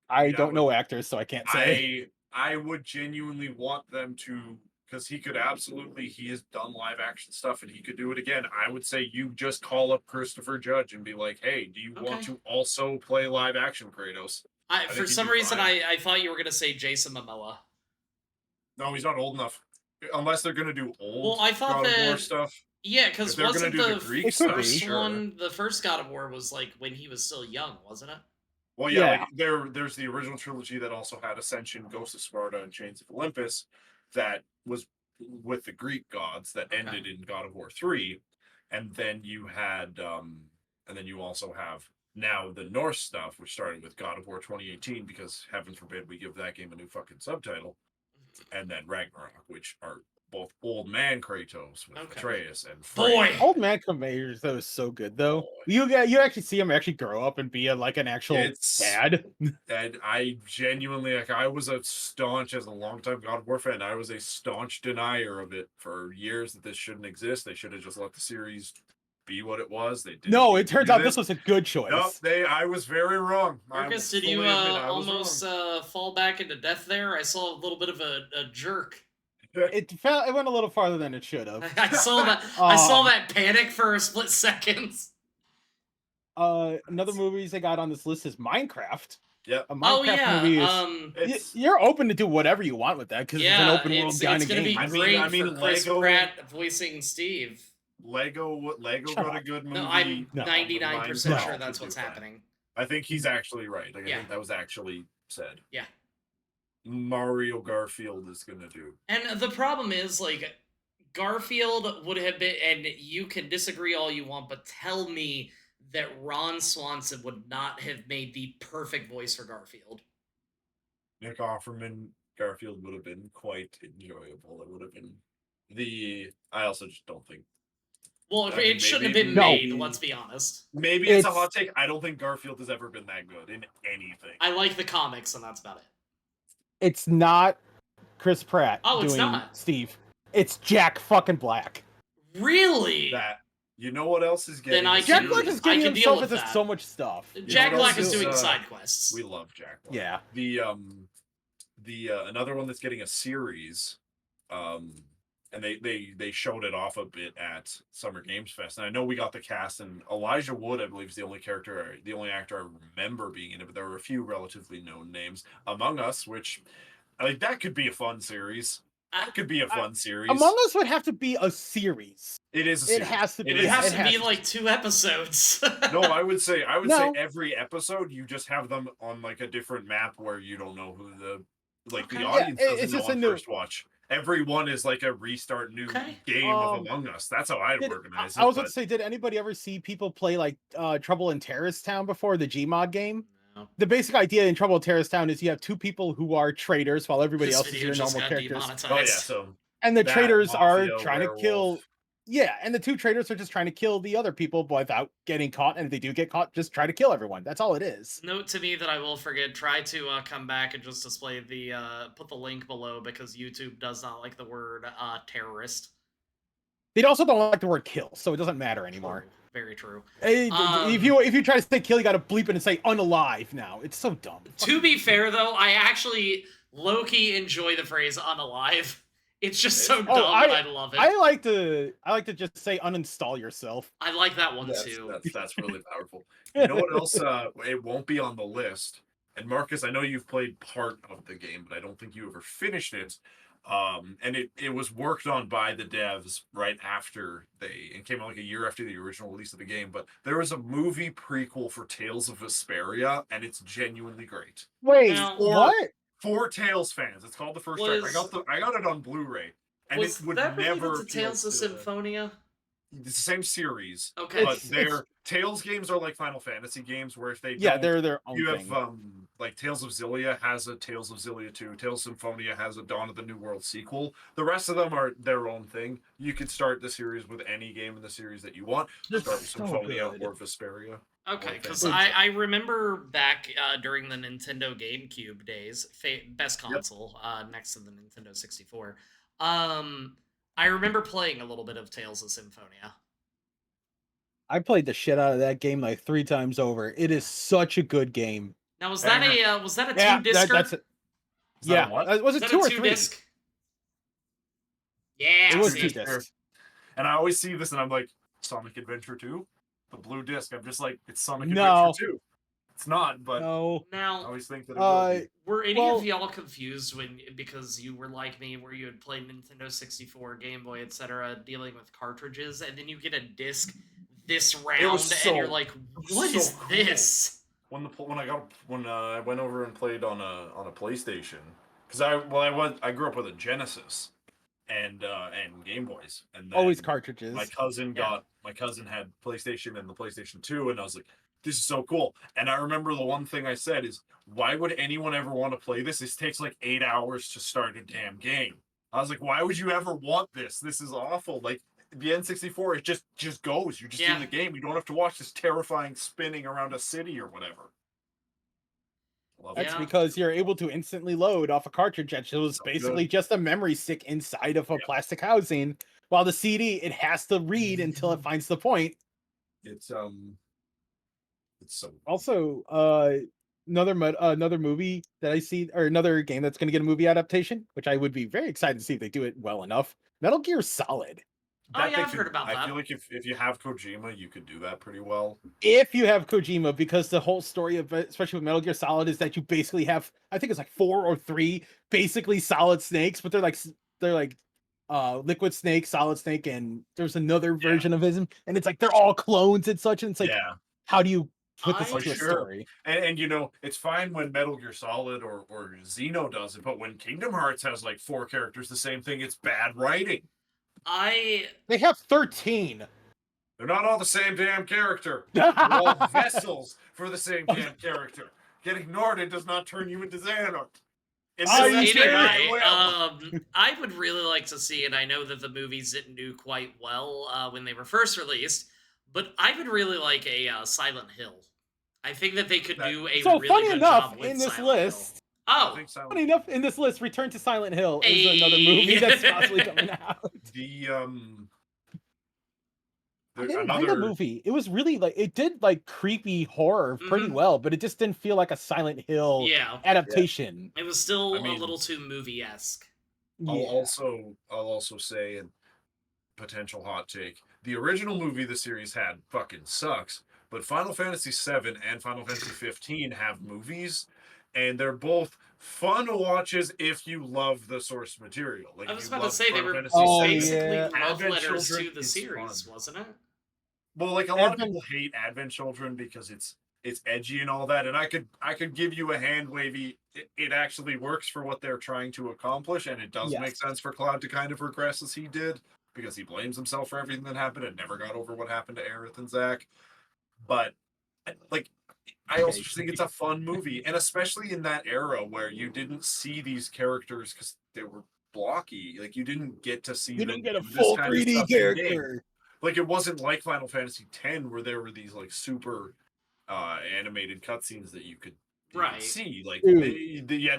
I That don't would know actors, so I can't say. I would genuinely want them to, because he has done live action stuff and he could do it again. I would say you just call up Christopher Judge and be like, hey, do you want Okay. to also play live action Kratos? For think he'd some be reason, fine. I thought you were gonna say Jason Momoa. No, he's not old enough. Unless they're gonna do old Well, I thought God of War that stuff. yeah, If because they're gonna wasn't do the the Greek It could stuff, be. first sure. one the first God of War was like when he was still young, wasn't it? Well, yeah, Yeah. like there's the original trilogy that also had Ascension, Ghost of Sparta, and Chains of Olympus, that was with the Greek gods that Okay. ended in God of War 3. And then you had and then you also have now the Norse stuff, which started with God of War 2018, because heaven forbid we give that game a new fucking subtitle, and then Ragnarok, which are both old man Kratos with Okay. Atreus and Boy! Freyr. Old Man Commanders, that was so good though. Boy. You actually see him actually grow up and be like an actual It's dad. And I genuinely, like, I was a staunch, as a longtime God of War fan, I was a staunch denier of it for years that this shouldn't exist. They should have just let the series be what it was. They didn't. No, need it to turns do out this was a good choice. Nope, I was very wrong. Marcus, I will did you fully admit I was almost fall back into death there? I saw a little bit of a jerk. wrong. It went a little farther than it should have. I saw that. I saw that panic for a split second. Another movies they got on this list is Minecraft. Yep. A Minecraft Oh yeah. movie is you're open to do whatever you want with that because it's an Yeah, open world kind it's of gonna game. be I great mean, for Chris Lego- Pratt voicing Steve. Lego Shut got a up. good movie. No, I'm No. 99% No. sure Minecraft that's would what's do fine. happening. I think he's actually right. Like, I Yeah. think that was actually said. Yeah. Mario Garfield is gonna do. And the problem is, like, Garfield would have been, and you can disagree all you want, but tell me that Ron Swanson would not have made the perfect voice for Garfield. Nick Offerman Garfield would have been quite enjoyable. It would have been I also just don't think Well, it shouldn't have been made, let's be honest. Maybe it's a hot take. I don't think Garfield has ever been that good in anything. I like the comics, and that's about it. It's not Chris Pratt it's doing not. Steve. It's Jack fucking Black. Really? You know what else is getting? Then Jack Black is getting himself into so much stuff. Jack Black is doing side quests. We love Jack Black. Yeah. The another one that's getting a series, and they showed it off a bit at Summer Games Fest. And I know we got the cast, and Elijah Wood, I believe, is the only actor I remember being in it. But there were a few relatively known names. Among Us, which that could be a fun series. That could be a fun series. Among Us would have to be a series. It is a series. It has to be. It has to be like 2 episodes. No, I would say every episode you just have them on like a different map where you don't know who the audience doesn't know on first watch. Every one is like a restart new game of Among Us. That's how I'd organize it. I was going to say, did anybody ever see people play like Trouble in Terrorist Town before, the Gmod game? No. The basic idea in Trouble in Terrorist Town is you have 2 people who are traitors while everybody else is your normal characters. Oh yeah, so and the traitors are trying to kill. Yeah, and the 2 traitors are just trying to kill the other people without getting caught. And if they do get caught, just try to kill everyone. That's all it is. Note to me that I will forget. Try to come back and just display the put the link below, because YouTube does not like the word terrorist. They also don't like the word kill, so it doesn't matter anymore. Oh, very true. If you try to say kill, you got to bleep it and say unalive now. It's so dumb. To be fair, though, I actually low-key enjoy the phrase unalive. It's just so dumb, and I love it. I like to just say uninstall yourself. I like that one too. That's really powerful. You know what else? It won't be on the list. And Marcus, I know you've played part of the game, but I don't think you ever finished it. And it was worked on by the devs right after it came out like a year after the original release of the game. But there was a movie prequel for Tales of Vesperia, and it's genuinely great. Wait, what? For Tales fans, it's called The First Strike. I got it on Blu-ray, and it would never. Tales of Symphonia? It's the same series. Okay, but their Tales games are like Final Fantasy games, where if they they're their own thing. You have like Tales of Xillia has a Tales of Xillia 2, Tales of Symphonia has a Dawn of the New World sequel. The rest of them are their own thing. You could start the series with any game in the series that you want. Start with Symphonia or Vesperia. Okay, because I remember back during the Nintendo GameCube days, best console next to the Nintendo 64. I remember playing a little bit of Tales of Symphonia. I played the shit out of that game like 3 times over. It is such a good game. Now, was that a 2-discer? That's it. Yeah, was it 2 or 3? Disc? Yeah, it was 2 discs. And I always see this, and I'm like, Sonic Adventure 2, the blue disc. I'm just like, it's Sonic Adventure 2. It's not, but no. Now, I always think that it will be. Were any of y'all confused because you were like me, where you had played Nintendo 64, Game Boy, etc., dealing with cartridges, and then you get a disc this round, and you're like, "What is this?" When I went over and played on a PlayStation, because I grew up with a Genesis and Game Boys, and then always cartridges. My cousin had PlayStation and the PlayStation 2, and I was like, this is so cool. And I remember the one thing I said is, why would anyone ever want to play this? This takes like 8 hours to start a damn game. I was like, why would you ever want this? This is awful. Like the N64, it just goes. You're just in the game. You don't have to watch this terrifying spinning around a city or whatever. That's because you're able to instantly load off a cartridge that was basically just a memory stick inside of a plastic housing. While the CD, it has to read until it finds the point. It's so also another movie that I see, or another game that's going to get a movie adaptation, which I would be very excited to see if they do it well enough. Metal Gear Solid. I've heard about that. I feel like if you have Kojima, you could do that pretty well. If you have Kojima, because the whole story of, especially with Metal Gear Solid, is that you basically have, I think it's like 4 or 3 basically Solid Snakes, but they're like Liquid Snake, Solid Snake, and there's another version of his, and it's like they're all clones and such, and it's like, how do you put this into a story? And you know, it's fine when Metal Gear Solid or Xeno does it, but when Kingdom Hearts has like 4 characters, the same thing, it's bad writing. They have 13. They're not all the same damn character. They're all vessels for the same damn character. Get ignored, it does not turn you into Xehanort. Anyway, I would really like to see, and I know that the movies didn't do quite well when they were first released, but I would really like a Silent Hill. I think that they could do a really good job with in this Silent list. Hill. Oh, funny enough, in this list, Return to Silent Hill is another movie that's possibly coming out. I didn't mind the movie. It was really like it did like creepy horror pretty well, but it just didn't feel like a Silent Hill adaptation. It was still a little too movie-esque. I'll also say, and potential hot take, the original movie the series had fucking sucks, but Final Fantasy VII and Final Fantasy 15 have movies, and they're both fun watches if you love the source material. Like, I was about to say, they were basically love letters to the series, wasn't it? Well, like, a lot of people hate Advent Children because it's edgy and all that, and I could give you a hand wavy. It actually works for what they're trying to accomplish, and it does make sense for Cloud to kind of regress as he did, because he blames himself for everything that happened and never got over what happened to Aerith and Zack. But, like, I also think it's a fun movie, and especially in that era where you didn't see these characters because they were blocky. Like, you didn't get to see them. You didn't get a full 3D character. Like, it wasn't like Final Fantasy X where there were these like super animated cutscenes that you could see. Like, you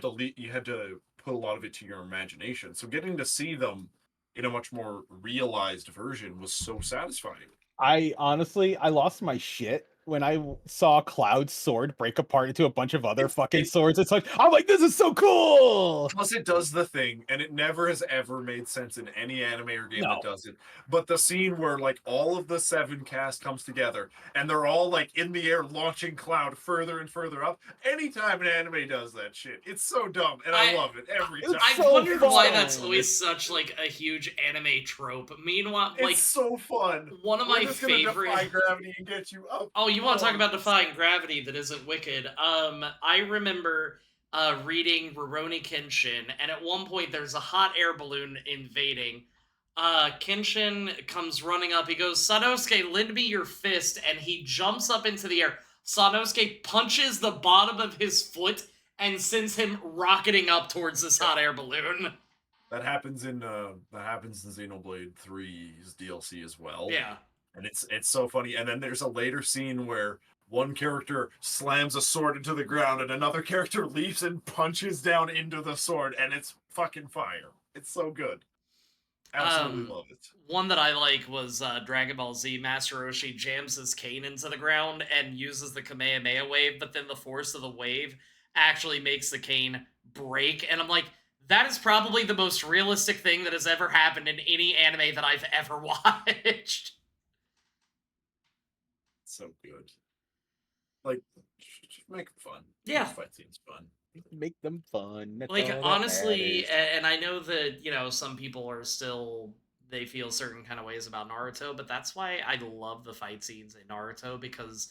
had to put a lot of it to your imagination. So getting to see them in a much more realized version was so satisfying. I lost my shit when I saw Cloud's sword break apart into a bunch of other fucking swords. It's like, I'm like, this is so cool! Plus, it does the thing, and it never has ever made sense in any anime or game that does it. But the scene where, like, all of the 7 cast comes together, and they're all, like, in the air launching Cloud further and further up. Anytime an anime does that shit, it's so dumb, and I love it every time. I wondered why that's always such, like, a huge anime trope. Meanwhile, like, it's so fun. One of my favorite... defy gravity and get you up. Oh, you want to talk about defying gravity that isn't wicked? I remember reading Rurouni Kenshin, and at one point there's a hot air balloon invading. Kenshin comes running up. He goes, "Sanosuke, lend me your fist," and he jumps up into the air. Sanosuke punches the bottom of his foot and sends him rocketing up towards this hot air balloon. That happens in Xenoblade 3's DLC as well. Yeah. And it's so funny. And then there's a later scene where one character slams a sword into the ground and another character leaps and punches down into the sword, and it's fucking fire. It's so good. Absolutely love it. One that I like was Dragon Ball Z. Master Roshi jams his cane into the ground and uses the Kamehameha wave, but then the force of the wave actually makes the cane break. And I'm like, that is probably the most realistic thing that has ever happened in any anime that I've ever watched. So good. Like, just make it fun. Yeah. Fight scenes fun. Make them fun. That's like, honestly, and I know that, you know, some people are still, they feel certain kind of ways about Naruto, but that's why I love the fight scenes in Naruto, because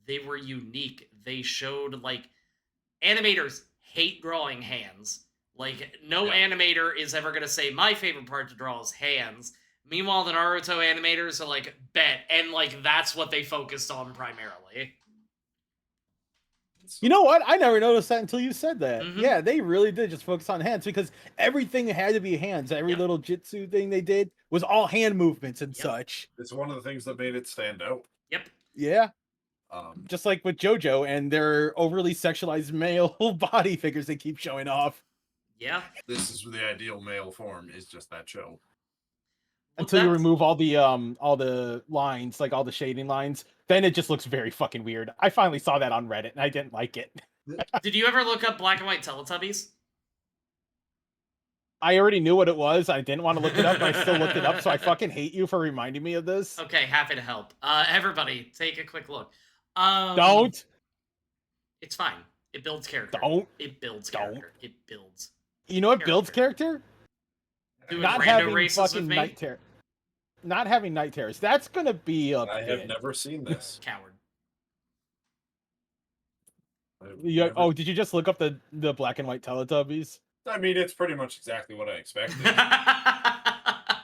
they were unique. They showed, like, animators hate drawing hands. Like, no animator is ever going to say, my favorite part to draw is hands. Meanwhile, the Naruto animators are like, bet. And, like, that's what they focused on primarily. You know what? I never noticed that until you said that. Mm-hmm. Yeah, they really did just focus on hands, because everything had to be hands. Every little jitsu thing they did was all hand movements and such. It's one of the things that made it stand out. Yep. Yeah. Just like with JoJo and their overly sexualized male body figures they keep showing off. Yeah. This is the ideal male form, is just that show. Until you remove all the lines, like all the shading lines, then it just looks very fucking weird. I finally saw that on Reddit, and I didn't like it. Did you ever look up black and white Teletubbies? I already knew what it was. I didn't want to look it up, but I still looked it up, so I fucking hate you for reminding me of this. Okay, happy to help. Everybody, take a quick look. Don't. It's fine. It builds character. Don't. It builds character. It builds. You know what builds character? Not having fucking night terror. Not having night terrors. That's gonna be a I have never seen this. Coward. Did you just look up the black and white Teletubbies? I mean, it's pretty much exactly what I expected.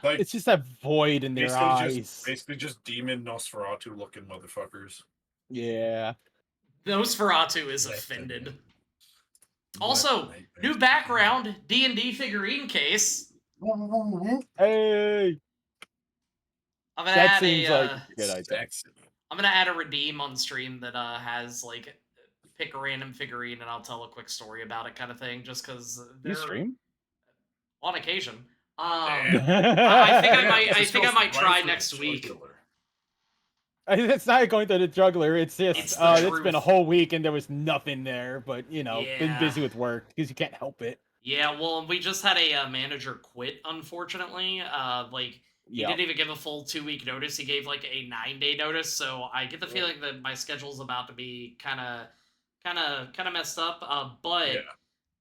Like, it's just that void in their eyes. Basically just demon Nosferatu looking motherfuckers. Yeah. Nosferatu is offended. Also, new background, D&D figurine case. Hey! I'm gonna That add seems like a good idea. I'm gonna add a redeem on stream that has like pick a random figurine and I'll tell a quick story about it, kind of thing. Just because You stream on occasion. I think I might. I think I might try next week. It's not going to the juggler. It's just it's been a whole week and there was nothing there. But you know, been busy with work because you can't help it. Yeah, well, we just had a manager quit, unfortunately. He didn't even give a full 2-week notice. He gave like a 9-day notice. So I get the feeling that my schedule's about to be kind of messed up. But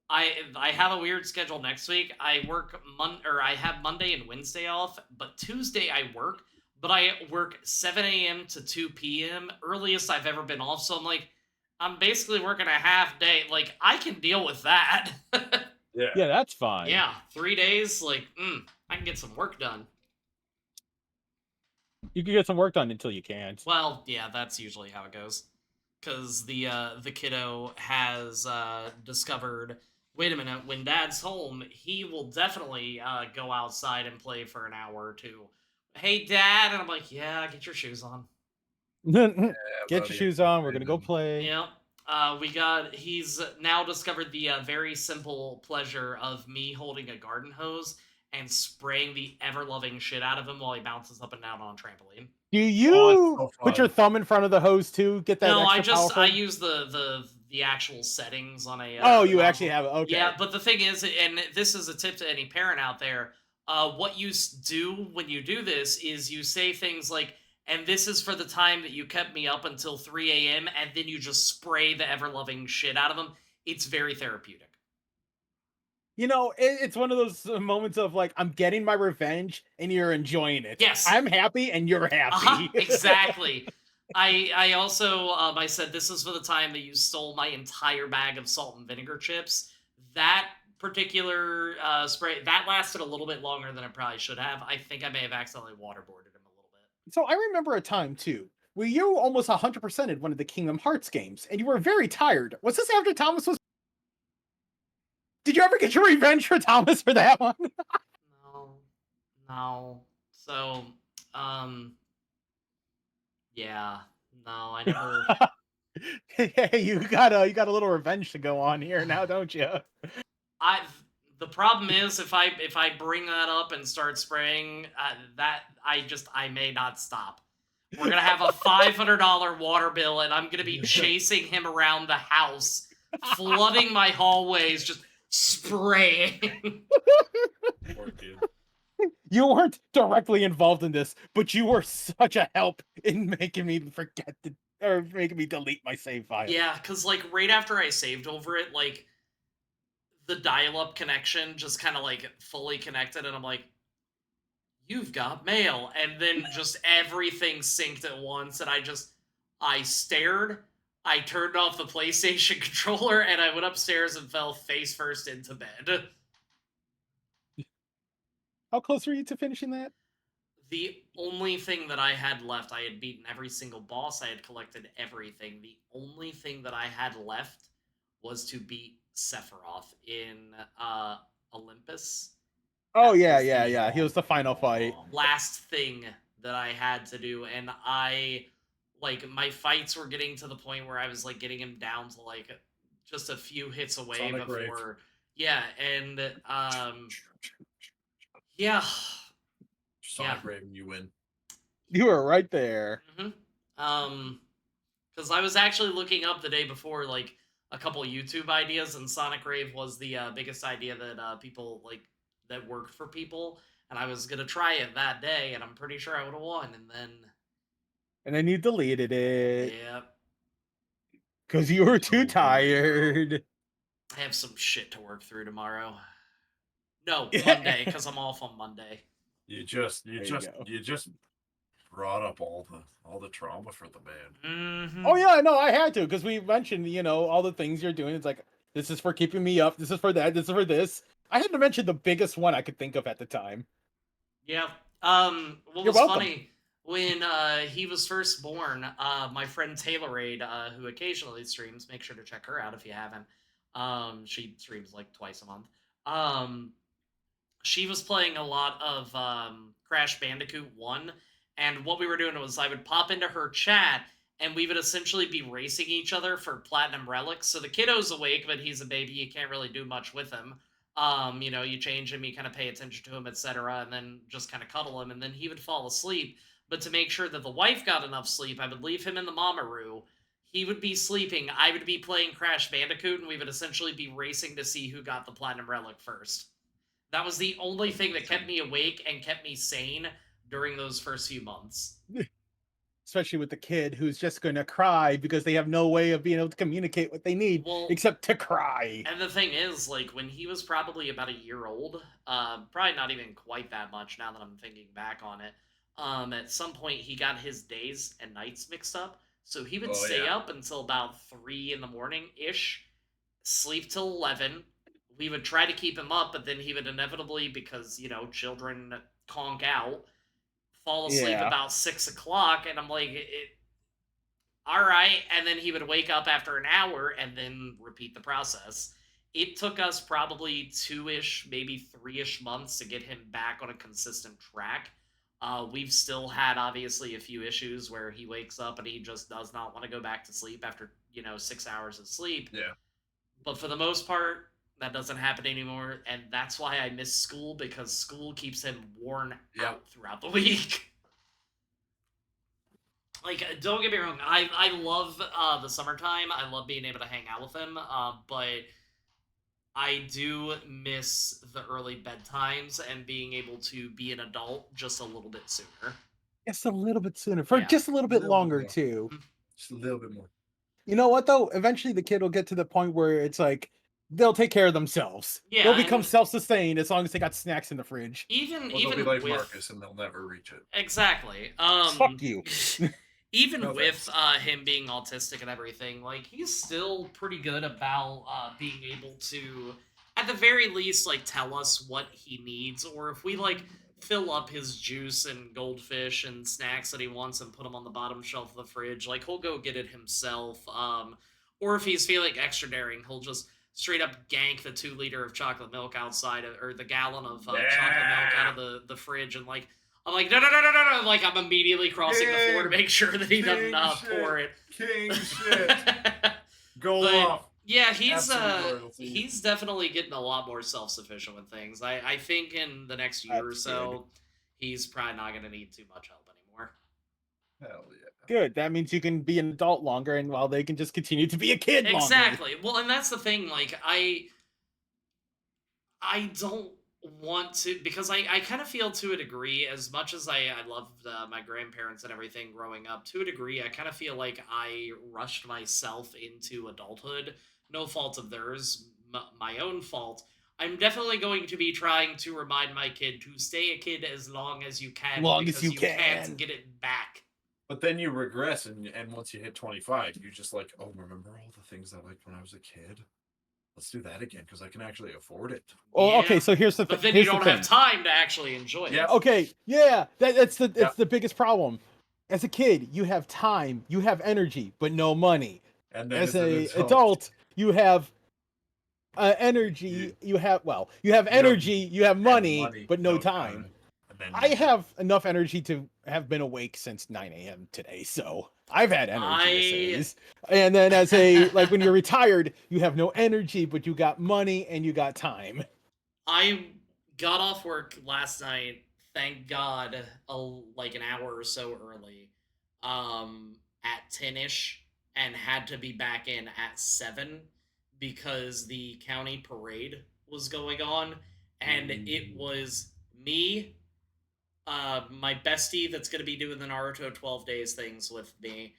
I have a weird schedule next week. I work I have Monday and Wednesday off, but Tuesday I work. But I work 7 a.m. to 2 p.m. earliest I've ever been off. So I'm like, I'm basically working a half day. Like I can deal with that. Yeah, that's fine. Yeah, 3 days, I can get some work done. You can get some work done until you can't. Well, yeah, that's usually how it goes. Because the kiddo has discovered, wait a minute, when Dad's home, he will definitely go outside and play for an hour or two. Hey, Dad, and I'm like, yeah, get your shoes on. Get your shoes on. We're gonna go play. Yep. He's now discovered the very simple pleasure of me holding a garden hose and spraying the ever-loving shit out of him while he bounces up and down on a trampoline. Do you put your thumb in front of the hose too? Get that I use the actual settings on a... oh, you actually have it. Okay. Yeah, but the thing is, and this is a tip to any parent out there, what you do when you do this is you say things like, and this is for the time that you kept me up until 3 a.m., and then you just spray the ever-loving shit out of them. It's very therapeutic. You know, it's one of those moments of like, I'm getting my revenge, and you're enjoying it. Yes. I'm happy, and you're happy. Exactly. I also, I said, this is for the time that you stole my entire bag of salt and vinegar chips. That particular spray, that lasted a little bit longer than it probably should have. I think I may have accidentally waterboarded him a little bit. So I remember a time, too, where you almost 100%ed one of the Kingdom Hearts games, and you were very tired. Was this after Thomas was... Did you ever get your revenge for Thomas for that one? No. So, yeah. No, I never... Hey, you got a little revenge to go on here now, don't you? The problem is if I bring that up and start spraying I may not stop. We're gonna have a $500 water bill, and I'm gonna be chasing him around the house, flooding my hallways, just spraying. Poor kid. You weren't directly involved in this, but you were such a help in making me forget or making me delete my save file. Yeah, because like right after I saved over it, like the dial-up connection just kind of like fully connected, and I'm like, you've got mail, and then just everything synced at once, and I stared, I turned off the PlayStation controller, and I went upstairs and fell face first into bed. How close were you to finishing that? The only thing that I had left, I had beaten every single boss, I had collected everything. The only thing that I had left was to beat Sephiroth in Olympus. Oh, yeah. He was the final fight. Last thing that I had to do, and my fights were getting to the point where I was, like, getting him down to, like, just a few hits away Sonic before... Rave. Yeah, and, yeah. Sonic Rave, you win. You were right there. Because I was actually looking up the day before, like, a couple YouTube ideas, and Sonic Rave was the biggest idea that people, like, that worked for people, and I was gonna try it that day, and I'm pretty sure I would have won, and then you deleted it. Yep. Because you were too tired. I have some shit to work through tomorrow. No, Monday, because I'm off on Monday. You just brought up all the trauma for the man. Mm-hmm. Oh yeah, no, I had to, because we mentioned, all the things you're doing. It's like, this is for keeping me up, this is for that, this is for this. I had to mention the biggest one I could think of at the time. Yeah. What was funny, when he was first born, my friend Taylorade, who occasionally streams, make sure to check her out if you haven't, She streams like twice a month. Um, she was playing a lot of Crash Bandicoot 1. And what we were doing was I would pop into her chat and we would essentially be racing each other for platinum relics. So the kiddo's awake, but he's a baby. You can't really do much with him. You change him, you kind of pay attention to him, etc., and then just kind of cuddle him, and then he would fall asleep. But to make sure that the wife got enough sleep, I would leave him in the Mamaroo. He would be sleeping. I would be playing Crash Bandicoot, and we would essentially be racing to see who got the platinum relic first. That was the only thing that kept me awake and kept me sane during those first few months. Especially with the kid who's just going to cry because they have no way of being able to communicate what they need except to cry. And the thing is, like, when he was probably about a year old, probably not even quite that much now that I'm thinking back on it, at some point he got his days and nights mixed up. So he would stay up until about 3 in the morning-ish, sleep till 11. We would try to keep him up, but then he would inevitably, because, children conk out, fall asleep about 6 o'clock, and I'm like, all right. And then he would wake up after an hour and then repeat the process. It took us probably 2-ish, maybe 3-ish months to get him back on a consistent track. We've still had, obviously, a few issues where he wakes up and he just does not want to go back to sleep after, 6 hours of sleep. Yeah. But for the most part, that doesn't happen anymore, and that's why I miss school, because school keeps him worn out throughout the week. Like, don't get me wrong, I love the summertime. I love being able to hang out with him, but I do miss the early bedtimes and being able to be an adult just a little bit sooner. Just a little bit sooner, for just a little bit longer, too. Just a little bit more. You know what, though? Eventually, the kid will get to the point where it's like, they'll take care of themselves. Yeah, they'll become self-sustained as long as they got snacks in the fridge. Even they'll be like Marcus, and they'll never reach it. Exactly. Fuck you. Even with him being autistic and everything, like, he's still pretty good about being able to, at the very least, like, tell us what he needs, or if we, like, fill up his juice and goldfish and snacks that he wants and put them on the bottom shelf of the fridge, like, he'll go get it himself. Or if he's feeling extra daring, he'll just straight up gank the 2 liter of chocolate milk outside, or the gallon of chocolate milk out of the fridge, and, like, I'm like, no. Like, I'm immediately crossing the floor to make sure that he doesn't pour it. King shit. Go off. Yeah, he's definitely getting a lot more self-sufficient with things. I think in the next year or so, he's probably not going to need too much help anymore. Hell yeah. Good. That means you can be an adult longer, and while they can just continue to be a kid longer. Exactly. Well, and that's the thing. Like, I don't want to, because I kind of feel, to a degree, as much as I loved my grandparents and everything growing up, to a degree I kind of feel like I rushed myself into adulthood. No fault of theirs, my own fault. I'm definitely going to be trying to remind my kid to stay a kid as long as you can, because you can't get it back. But then you regress, and once you hit 25, you're just like, oh, remember all the things I liked when I was a kid? Let's do that again, because I can actually afford it. Well, okay, so here's the thing. But then you don't have time to actually enjoy it. Okay, yeah, that's the biggest problem. As a kid, you have time, you have energy, but no money. And then as an adult, you have energy, you have energy, you have money, but no time. I have enough energy to have been awake since 9 a.m. today, so I've had energy. And then as like when you're retired, you have no energy, but you got money and you got time. I got off work last night, thank God, like an hour or so early, at 10-ish, and had to be back in at 7 because the county parade was going on, and it was me, my bestie that's going to be doing the Naruto 12 days things with me,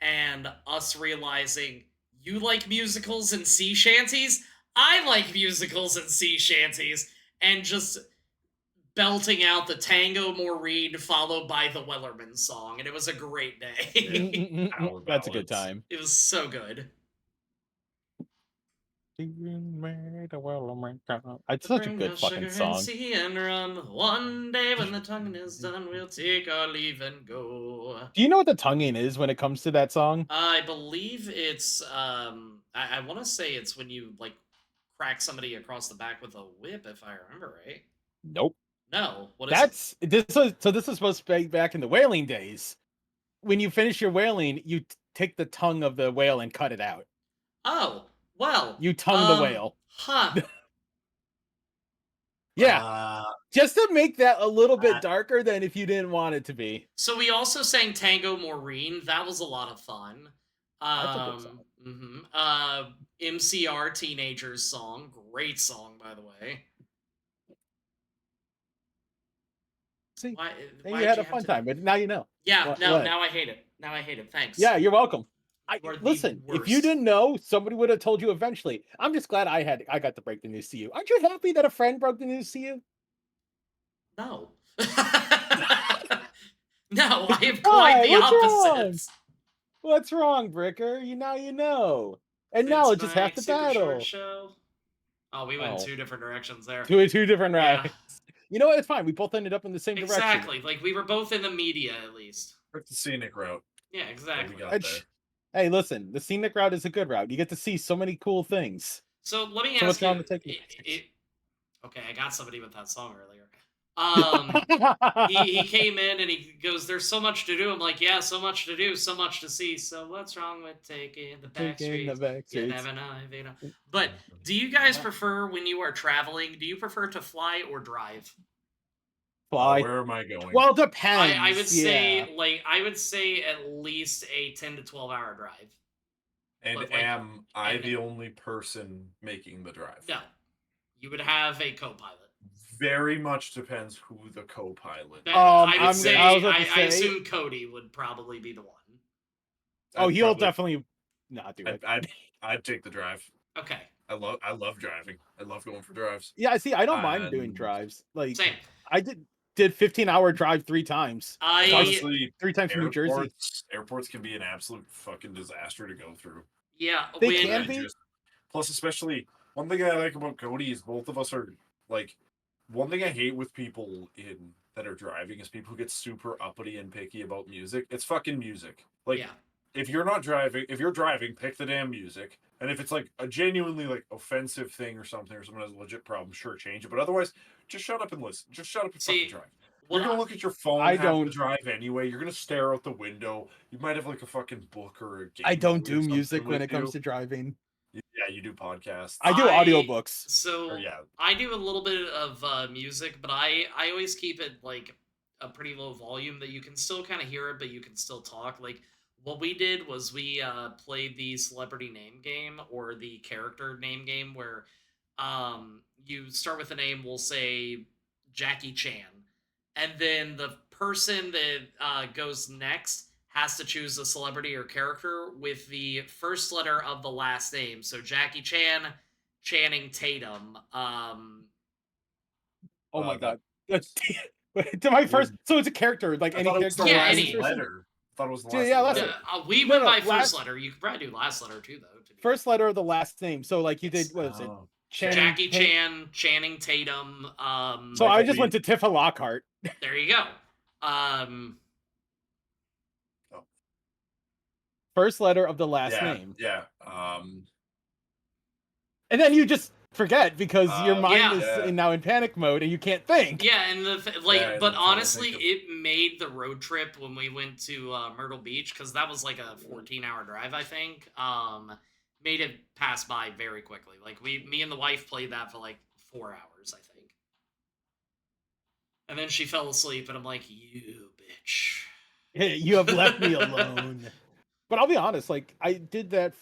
and us realizing, you like musicals and sea shanties? I like musicals and sea shanties, and just belting out the Tango Maureen followed by the Wellerman song, and it was a great day. That's a good time. It was so good. It's such a good fucking sugar and song. tea and rum. One day when the tonguing is done, we'll take our leave and go. Do you know what the tonguing is when it comes to that song? I believe it's I want to say it's when you like crack somebody across the back with a whip, if I remember right. Nope. No, what is That's this was so this is supposed to be back in the whaling days. When you finish your whaling, you take the tongue of the whale and cut it out. Oh, well. You tongue the whale. Huh. Yeah. Just to make that a little bit that- darker than if you didn't want it to be. So we also sang Tango Maureen. That was a lot of fun. That's a good song. MCR Teenagers song. Great song, by the way. See, Why you had a fun time, but now you know. Yeah, what? Now I hate it. Now I hate it. Thanks. Yeah, you're welcome. Listen, if you didn't know, somebody would have told you eventually. I'm just glad I got to break the news to you. Aren't you happy that a friend broke the news to you? No. No, I am quite the opposite. What's wrong, Bricker? Now you know. And It's knowledge is half the super battle. short show. Oh, we went two different directions there. Two different routes. Yeah. You know what? It's fine. We both ended up in the same direction. Exactly. Like we were both in the media, at least. Took the scenic route. Yeah, exactly. We got there. Hey, listen, the scenic route is a good route. You get to see so many cool things. So let me ask what's you. wrong with taking Okay, I got somebody with that song earlier. He came in and he goes, "There's so much to do." I'm like, "Yeah, so much to do, so much to see. So what's wrong with taking the back streets? You never know, you know." But do you guys prefer when you are traveling? Do you prefer to fly or drive? Fly. Where am I going? Well, it depends. I would say at least a 10 to 12 hour drive. And am I the only person making the drive? No. You would have a co-pilot. Very much depends who the co-pilot. I assume Cody would probably be the one. He'll definitely not do it. I'd take the drive. Okay. I love driving. I love going for drives. Yeah, see, I don't mind doing drives. Like same. I did 15-hour drive 3 times. Honestly, 3 times from New Jersey. Airports can be an absolute fucking disaster to go through. Yeah, they can be. Plus, especially one thing I like about Cody is both of us are like. One thing I hate with people that are driving is people who get super uppity and picky about music. It's fucking music. Like, if you're driving, pick the damn music. And if it's like a genuinely like offensive thing or something, or someone has a legit problem, sure, change it. But otherwise, just shut up and listen. Just shut up and fucking drive. You're gonna look at your phone. I don't drive anyway. You're gonna stare out the window. You might have like a fucking book or a game. I don't do music when it comes to driving. Yeah, you do podcasts. I do audiobooks. So I do a little bit of music, but I always keep it like a pretty low volume that you can still kind of hear it, but you can still talk. Like what we did was we played the celebrity name game or the character name game where you start with a name, we'll say Jackie Chan, and then the person that goes next has to choose a celebrity or character with the first letter of the last name. So Jackie Chan, Channing Tatum. Oh my god. To my first, so it's a character, like any character. Yeah, any letter. I thought it was the last letter. We went by first letter. You could probably do last letter too, though. First letter of the last name. So like you did, what is it? Jackie Chan, Channing Tatum. So I just went to Tifa Lockhart. There you go. First letter of the last name. Yeah. And then you just forget because your mind is now in panic mode and you can't think. Yeah, and but honestly, it made the road trip when we went to Myrtle Beach, because that was like a 14-hour drive, I think. Made it pass by very quickly. Like me and the wife played that for like 4 hours, I think. And then she fell asleep, and I'm like, "You bitch, hey, you have left me alone." But I'll be honest, like I did that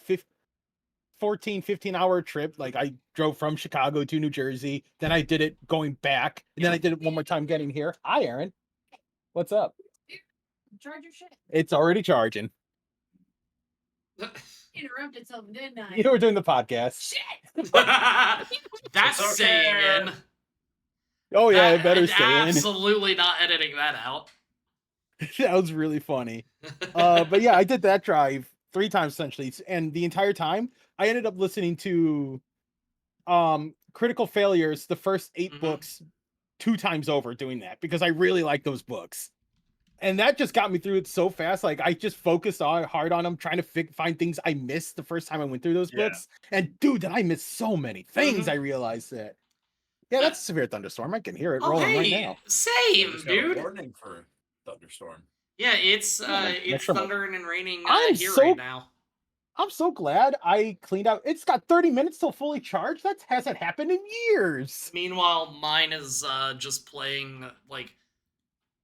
15-hour trip. Like I drove from Chicago to New Jersey, then I did it going back, and then I did it one more time getting here. Hi, Aaron. What's up? Charge your shit. It's already charging. Interrupted something, didn't I? You were doing the podcast. Shit. That's saying. Oh yeah, I better say absolutely not editing that out. That was really funny. But yeah, I did that drive 3 times essentially, and the entire time I ended up listening to Critical Failures, the first 8 Mhm. books 2 times over doing that because I really like those books. And that just got me through it so fast. Like I just focused hard on them, trying to find things I missed the first time I went through those Yeah. books. And dude, did I miss so many things? Mhm. I realized that. Yeah, Uh, that's a severe thunderstorm. I can hear it oh, rolling right hey, now. I same, just got a dude. warning for thunderstorm. Yeah, Yeah, it's next time. thundering and raining I'm here right so now. I'm so glad I cleaned out. It's got 30 minutes till fully charged. That hasn't happened in years. Meanwhile, mine is just playing like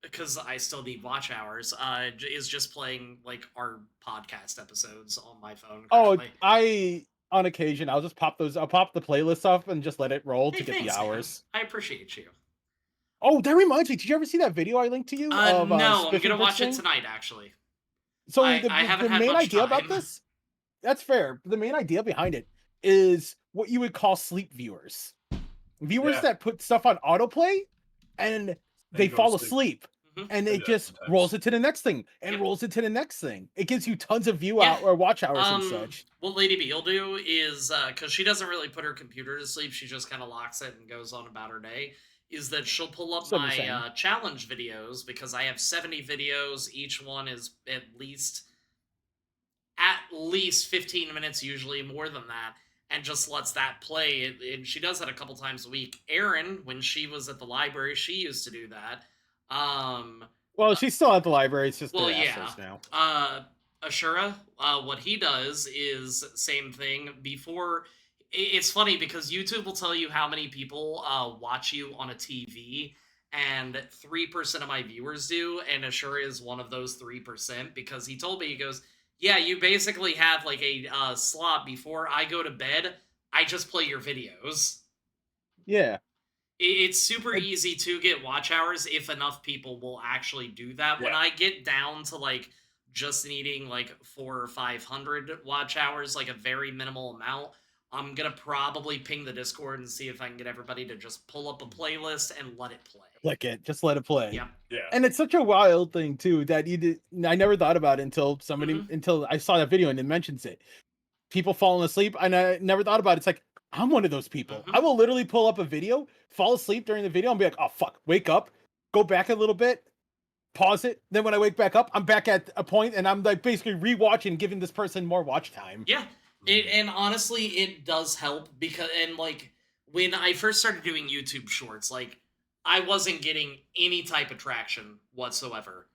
because I still need watch hours. Is just playing like our podcast episodes on my phone Oh, currently. I on occasion I'll pop the playlist up and just let it roll Hey, to get the thanks, man. hours. I appreciate you. Oh, that reminds me. Did you ever see that video I linked to you of No, I'm spiffing gonna watch it fisting? tonight. Actually, So I haven't the had main much idea about time. this, that's fair. The main idea behind it is what you would call sleep viewers. Viewers Yeah. that put stuff on autoplay and they you go to fall sleep. asleep Mhm. and I it do that just sometimes. rolls it to the next thing and Yep. rolls it to the next thing. It gives you tons of view Yeah. out or watch hours and such. What Lady B will do is because she doesn't really put her computer to sleep, she just kind of locks it and goes on about her day. Is that she'll pull up So the my same. challenge videos because I have 70 videos. Each one is at least 15 minutes, usually more than that, and just lets that play. And she does that a couple times a week. Erin, when she was at the library, she used to do that. Um, Well, she's still at the library. It's just well, they're yeah. assholes now. Ashura, what he does is same thing. Before, it's funny because YouTube will tell you how many people watch you on a TV, and 3% of my viewers do, and Ashura is one of those 3% because he told me, he goes, "Yeah, you basically have like a slot before I go to bed. I just play your videos." Yeah. It's super It, easy to get watch hours if enough people will actually do that. When Yeah. I get down to like just needing like 400 or 500 watch hours, like a very minimal amount, I'm gonna probably ping the Discord and see if I can get everybody to just pull up a playlist and let it play. click it. Just let it play. Yep. Yeah. And it's such a wild thing too that I never thought about it until I saw that video and it mentions it. People falling asleep, and I never thought about it. It's like I'm one of those people. I Mm-hmm. will literally pull up a video, fall asleep during the video, and be like, "Oh fuck!" Wake up, go back a little bit, pause it. Then when I wake back up, I'm back at a point, and I'm like basically rewatching, giving this person more watch time. Yeah. And honestly, it does help because, and like, when I first started doing YouTube shorts, like, I wasn't getting any type of traction whatsoever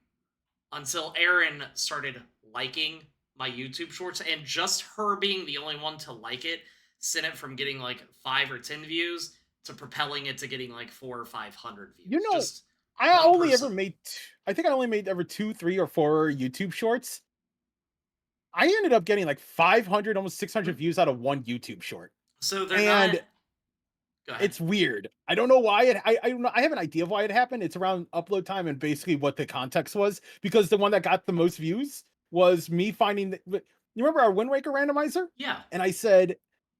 until Erin started liking my YouTube shorts, and just her being the only one to like it sent it from getting like 5 or 10 views to propelling it to getting like 400 or 500 views. You know, Just I one only ever person. made. I think I only made ever 2, 3, or 4 YouTube shorts. I ended up getting like 500, almost 600 views out of one YouTube short, So they're not. and Go ahead. it's weird. I don't know why it. I have an idea of why it happened. It's around upload time and basically what the context was. Because the one that got the most views was me finding that. You remember our Wind Waker randomizer? Yeah, And I said,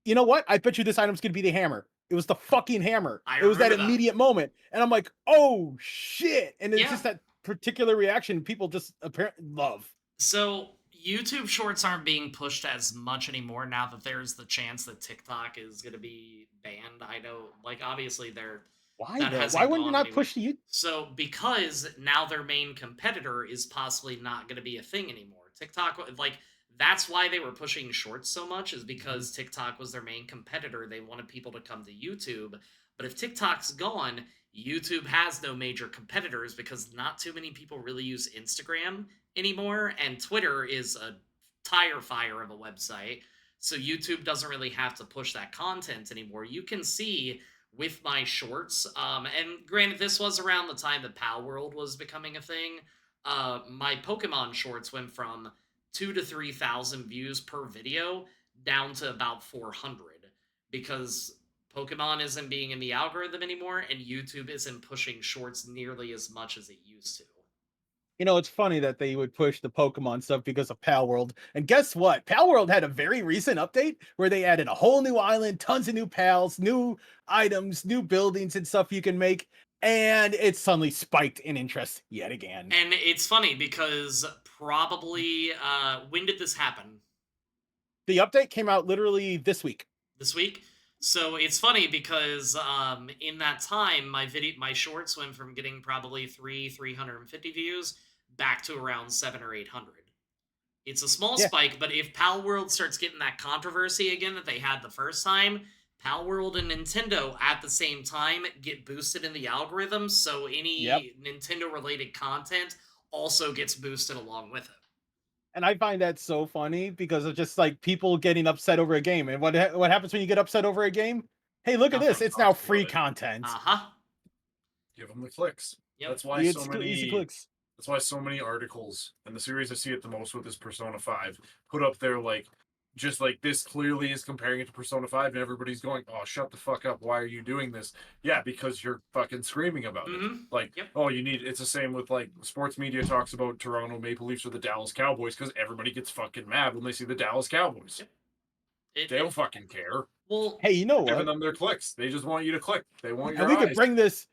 you know what? I bet you this item's gonna be the hammer. It was the fucking hammer. I It was that remember that. immediate moment, and I'm like, oh shit! And it's Yeah. just that particular reaction people just apparently love. So YouTube Shorts aren't being pushed as much anymore now that there's the chance that TikTok is going to be banned. I know, like obviously Why that though? hasn't Why wouldn't you gone not anywhere. push the you? So because now their main competitor is possibly not going to be a thing anymore. TikTok, like that's why they were pushing Shorts so much, is because TikTok was their main competitor. They wanted people to come to YouTube. But if TikTok's gone, YouTube has no major competitors because not too many people really use Instagram anymore, and Twitter is a tire fire of a website. So YouTube doesn't really have to push that content anymore. You can see with my shorts, and granted, this was around the time that Pal World was becoming a thing. My Pokemon shorts went from 2 to 3 thousand views per video down to about 400 because Pokemon isn't being in the algorithm anymore, and YouTube isn't pushing shorts nearly as much as it used to. You know, it's funny that they would push the Pokemon stuff because of Pal World. And guess what? Pal World had a very recent update where they added a whole new island, tons of new pals, new items, new buildings and stuff you can make. And it suddenly spiked in interest yet again. And it's funny because probably when did this happen? The update came out literally this week. This week? So it's funny because in that time, my shorts went from getting probably 350 views back to around 700 or 800. It's a small Yeah, spike, but if Pal World starts getting that controversy again that they had the first time, Pal World and Nintendo at the same time get boosted in the algorithm, so yep. any Nintendo related content also gets boosted along with it. And I find that so funny because of just like people getting upset over a game. And what happens when you get upset over a game? Hey, look at this! Nothing. It's now Talks about free it. content. Uh-huh. Give them the clicks. Yep. That's why It's so easy many. clicks. That's why so many articles, and the series I see it the most with is Persona 5, put up there like, just like this clearly is comparing it to Persona 5, and everybody's going, oh, shut the fuck up. Why are you doing this? Yeah, because you're fucking screaming about it. Mm-hmm. Like, Yep. oh, it's the same with like sports media talks about Toronto Maple Leafs or the Dallas Cowboys because everybody gets fucking mad when they see the Dallas Cowboys. Yep. They don't fucking care. Well, Hey, you know Giving what? them their clicks. They just want you to click. They want And your eyes.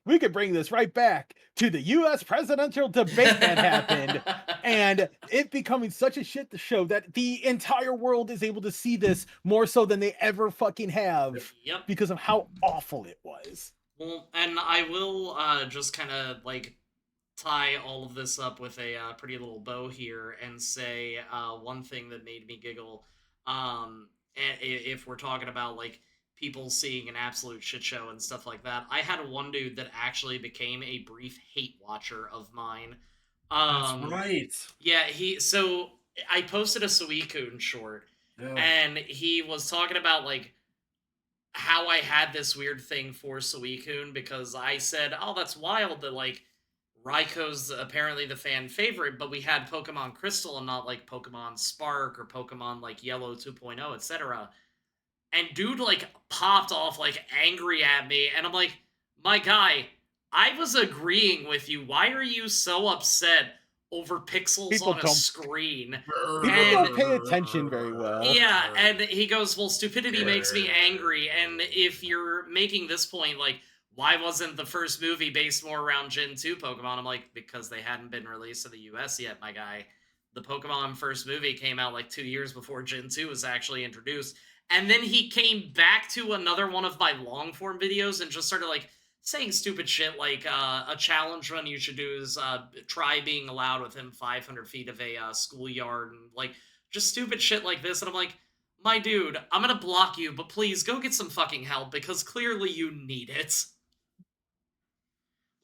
we could bring this right back to the US presidential debate that happened and it becoming such a shit show that the entire world is able to see this more so than they ever fucking have Yep. because of how awful it was. Well, and I will just kind of like tie all of this up with a pretty little bow here and say one thing that made me giggle. If we're talking about like people seeing an absolute shit show and stuff like that, I had one dude that actually became a brief hate watcher of mine. That's right. Yeah, so I posted a Suicune short, Yeah. and he was talking about like how I had this weird thing for Suicune because I said, "Oh, that's wild that like Raiko's apparently the fan favorite, but we had Pokemon Crystal and not like Pokemon Spark or Pokemon like Yellow 2.0, etc." And dude like popped off like angry at me, and I'm like, "My guy, I was agreeing with you. Why are you so upset over pixels People on a don't screen?" people And don't pay attention very well. yeah, and he goes, "Well, stupidity makes me angry." And if you're making this point, like, why wasn't the first movie based more around Gen 2 Pokemon? I'm like, because they hadn't been released in the US yet, my guy. The Pokemon first movie came out like 2 years before Gen 2 was actually introduced. And then he came back to another one of my long form videos and just started like saying stupid shit like a challenge run you should do is try being allowed within 500 feet of a schoolyard and like just stupid shit like this. And I'm like, my dude, I'm gonna block you, but please go get some fucking help because clearly you need it.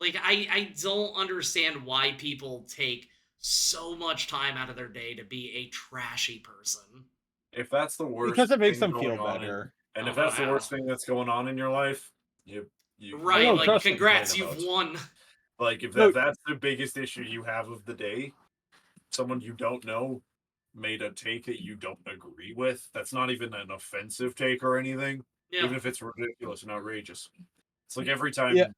Like, I don't understand why people take so much time out of their day to be a trashy person. If that's the worst Because it makes thing them feel going on better. and Oh, if that's the wow. worst thing that's going on in your life, you Right, no, like, trust me. congrats, complain you've about. won. Like if No. that's the biggest issue you have of the day, someone you don't know made a take that you don't agree with. That's not even an offensive take or anything, Yeah. even if it's ridiculous and outrageous. It's like every Yeah. time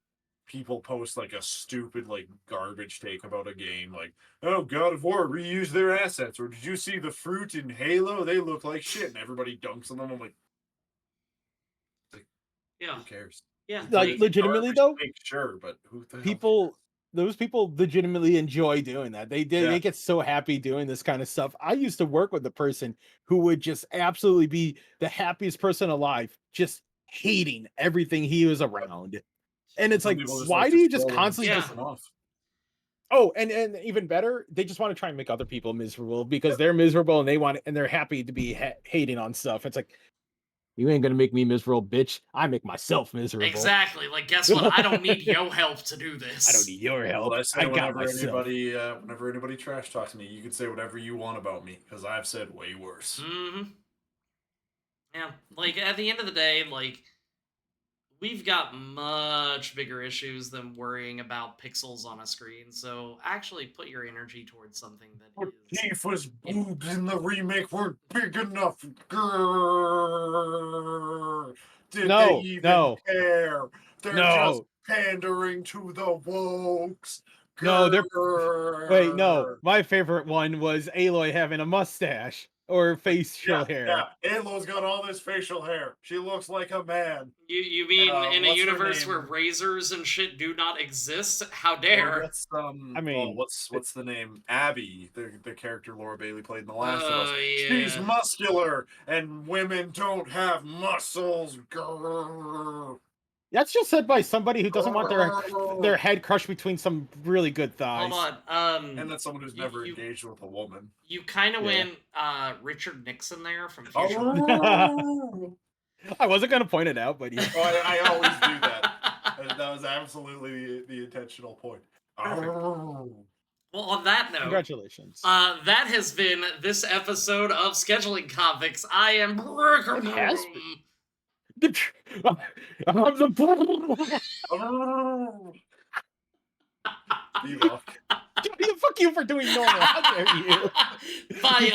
people post like a stupid like garbage take about a game, like, oh, God of War reused their assets, or did you see the fruit in Halo? They look like shit, and everybody dunks on them. I'm like, Yeah. who cares? Yeah. Like Like, legitimately Garbage though, take, sure, but who the hell people those people legitimately enjoy doing that. Yeah. They get so happy doing this kind of stuff. I used to work with a person who would just absolutely be the happiest person alive, just hating everything he was around. And it's Some like, people just why like do to you just troll and constantly Yeah. piss them off. oh, and even better, they just want to try and make other people miserable because they're miserable and they want and they're happy to be hating on stuff. It's like, you ain't gonna make me miserable, bitch. I make myself miserable. exactly. Like, guess what? I don't need your help to do this. I don't need your Well, help. I say I got whenever myself. whenever anybody trash talks me, you can say whatever you want about me because I've said way worse. Mm-hmm. Yeah. Like, at the end of the day, like, we've got much bigger issues than worrying about pixels on a screen. So actually put your energy towards something that But is. Tifa's boobs in the remake weren't big enough. Grrr. Did they No, even no, care? They're just no, pandering to the wokes. no. They're wait, no. Grrr. My favorite one was Aloy having a mustache. or facial hair. Yeah, Alo's got all this facial hair. She looks like a man. You mean in a what's her universe where name? razors and shit do not exist? How Oh, dare? that's I mean, what's the name? Abby, the character Laura Bailey played in The Last of Us. Oh, She's yeah. muscular, and women don't have muscles. Grrr. That's just said by somebody who doesn't want their head crushed between some really good thighs. Hold on. And that's someone who's never engaged with a woman. You kind of Yeah. went Richard Nixon there from Future. Oh. I wasn't gonna point it out, but yeah. I always do that. That was absolutely the intentional point. Well, on that note, Congratulations. that has been this episode of Scheduling Comics. I am It has been. I'm the Fuck you for doing normal. How dare you? Bye.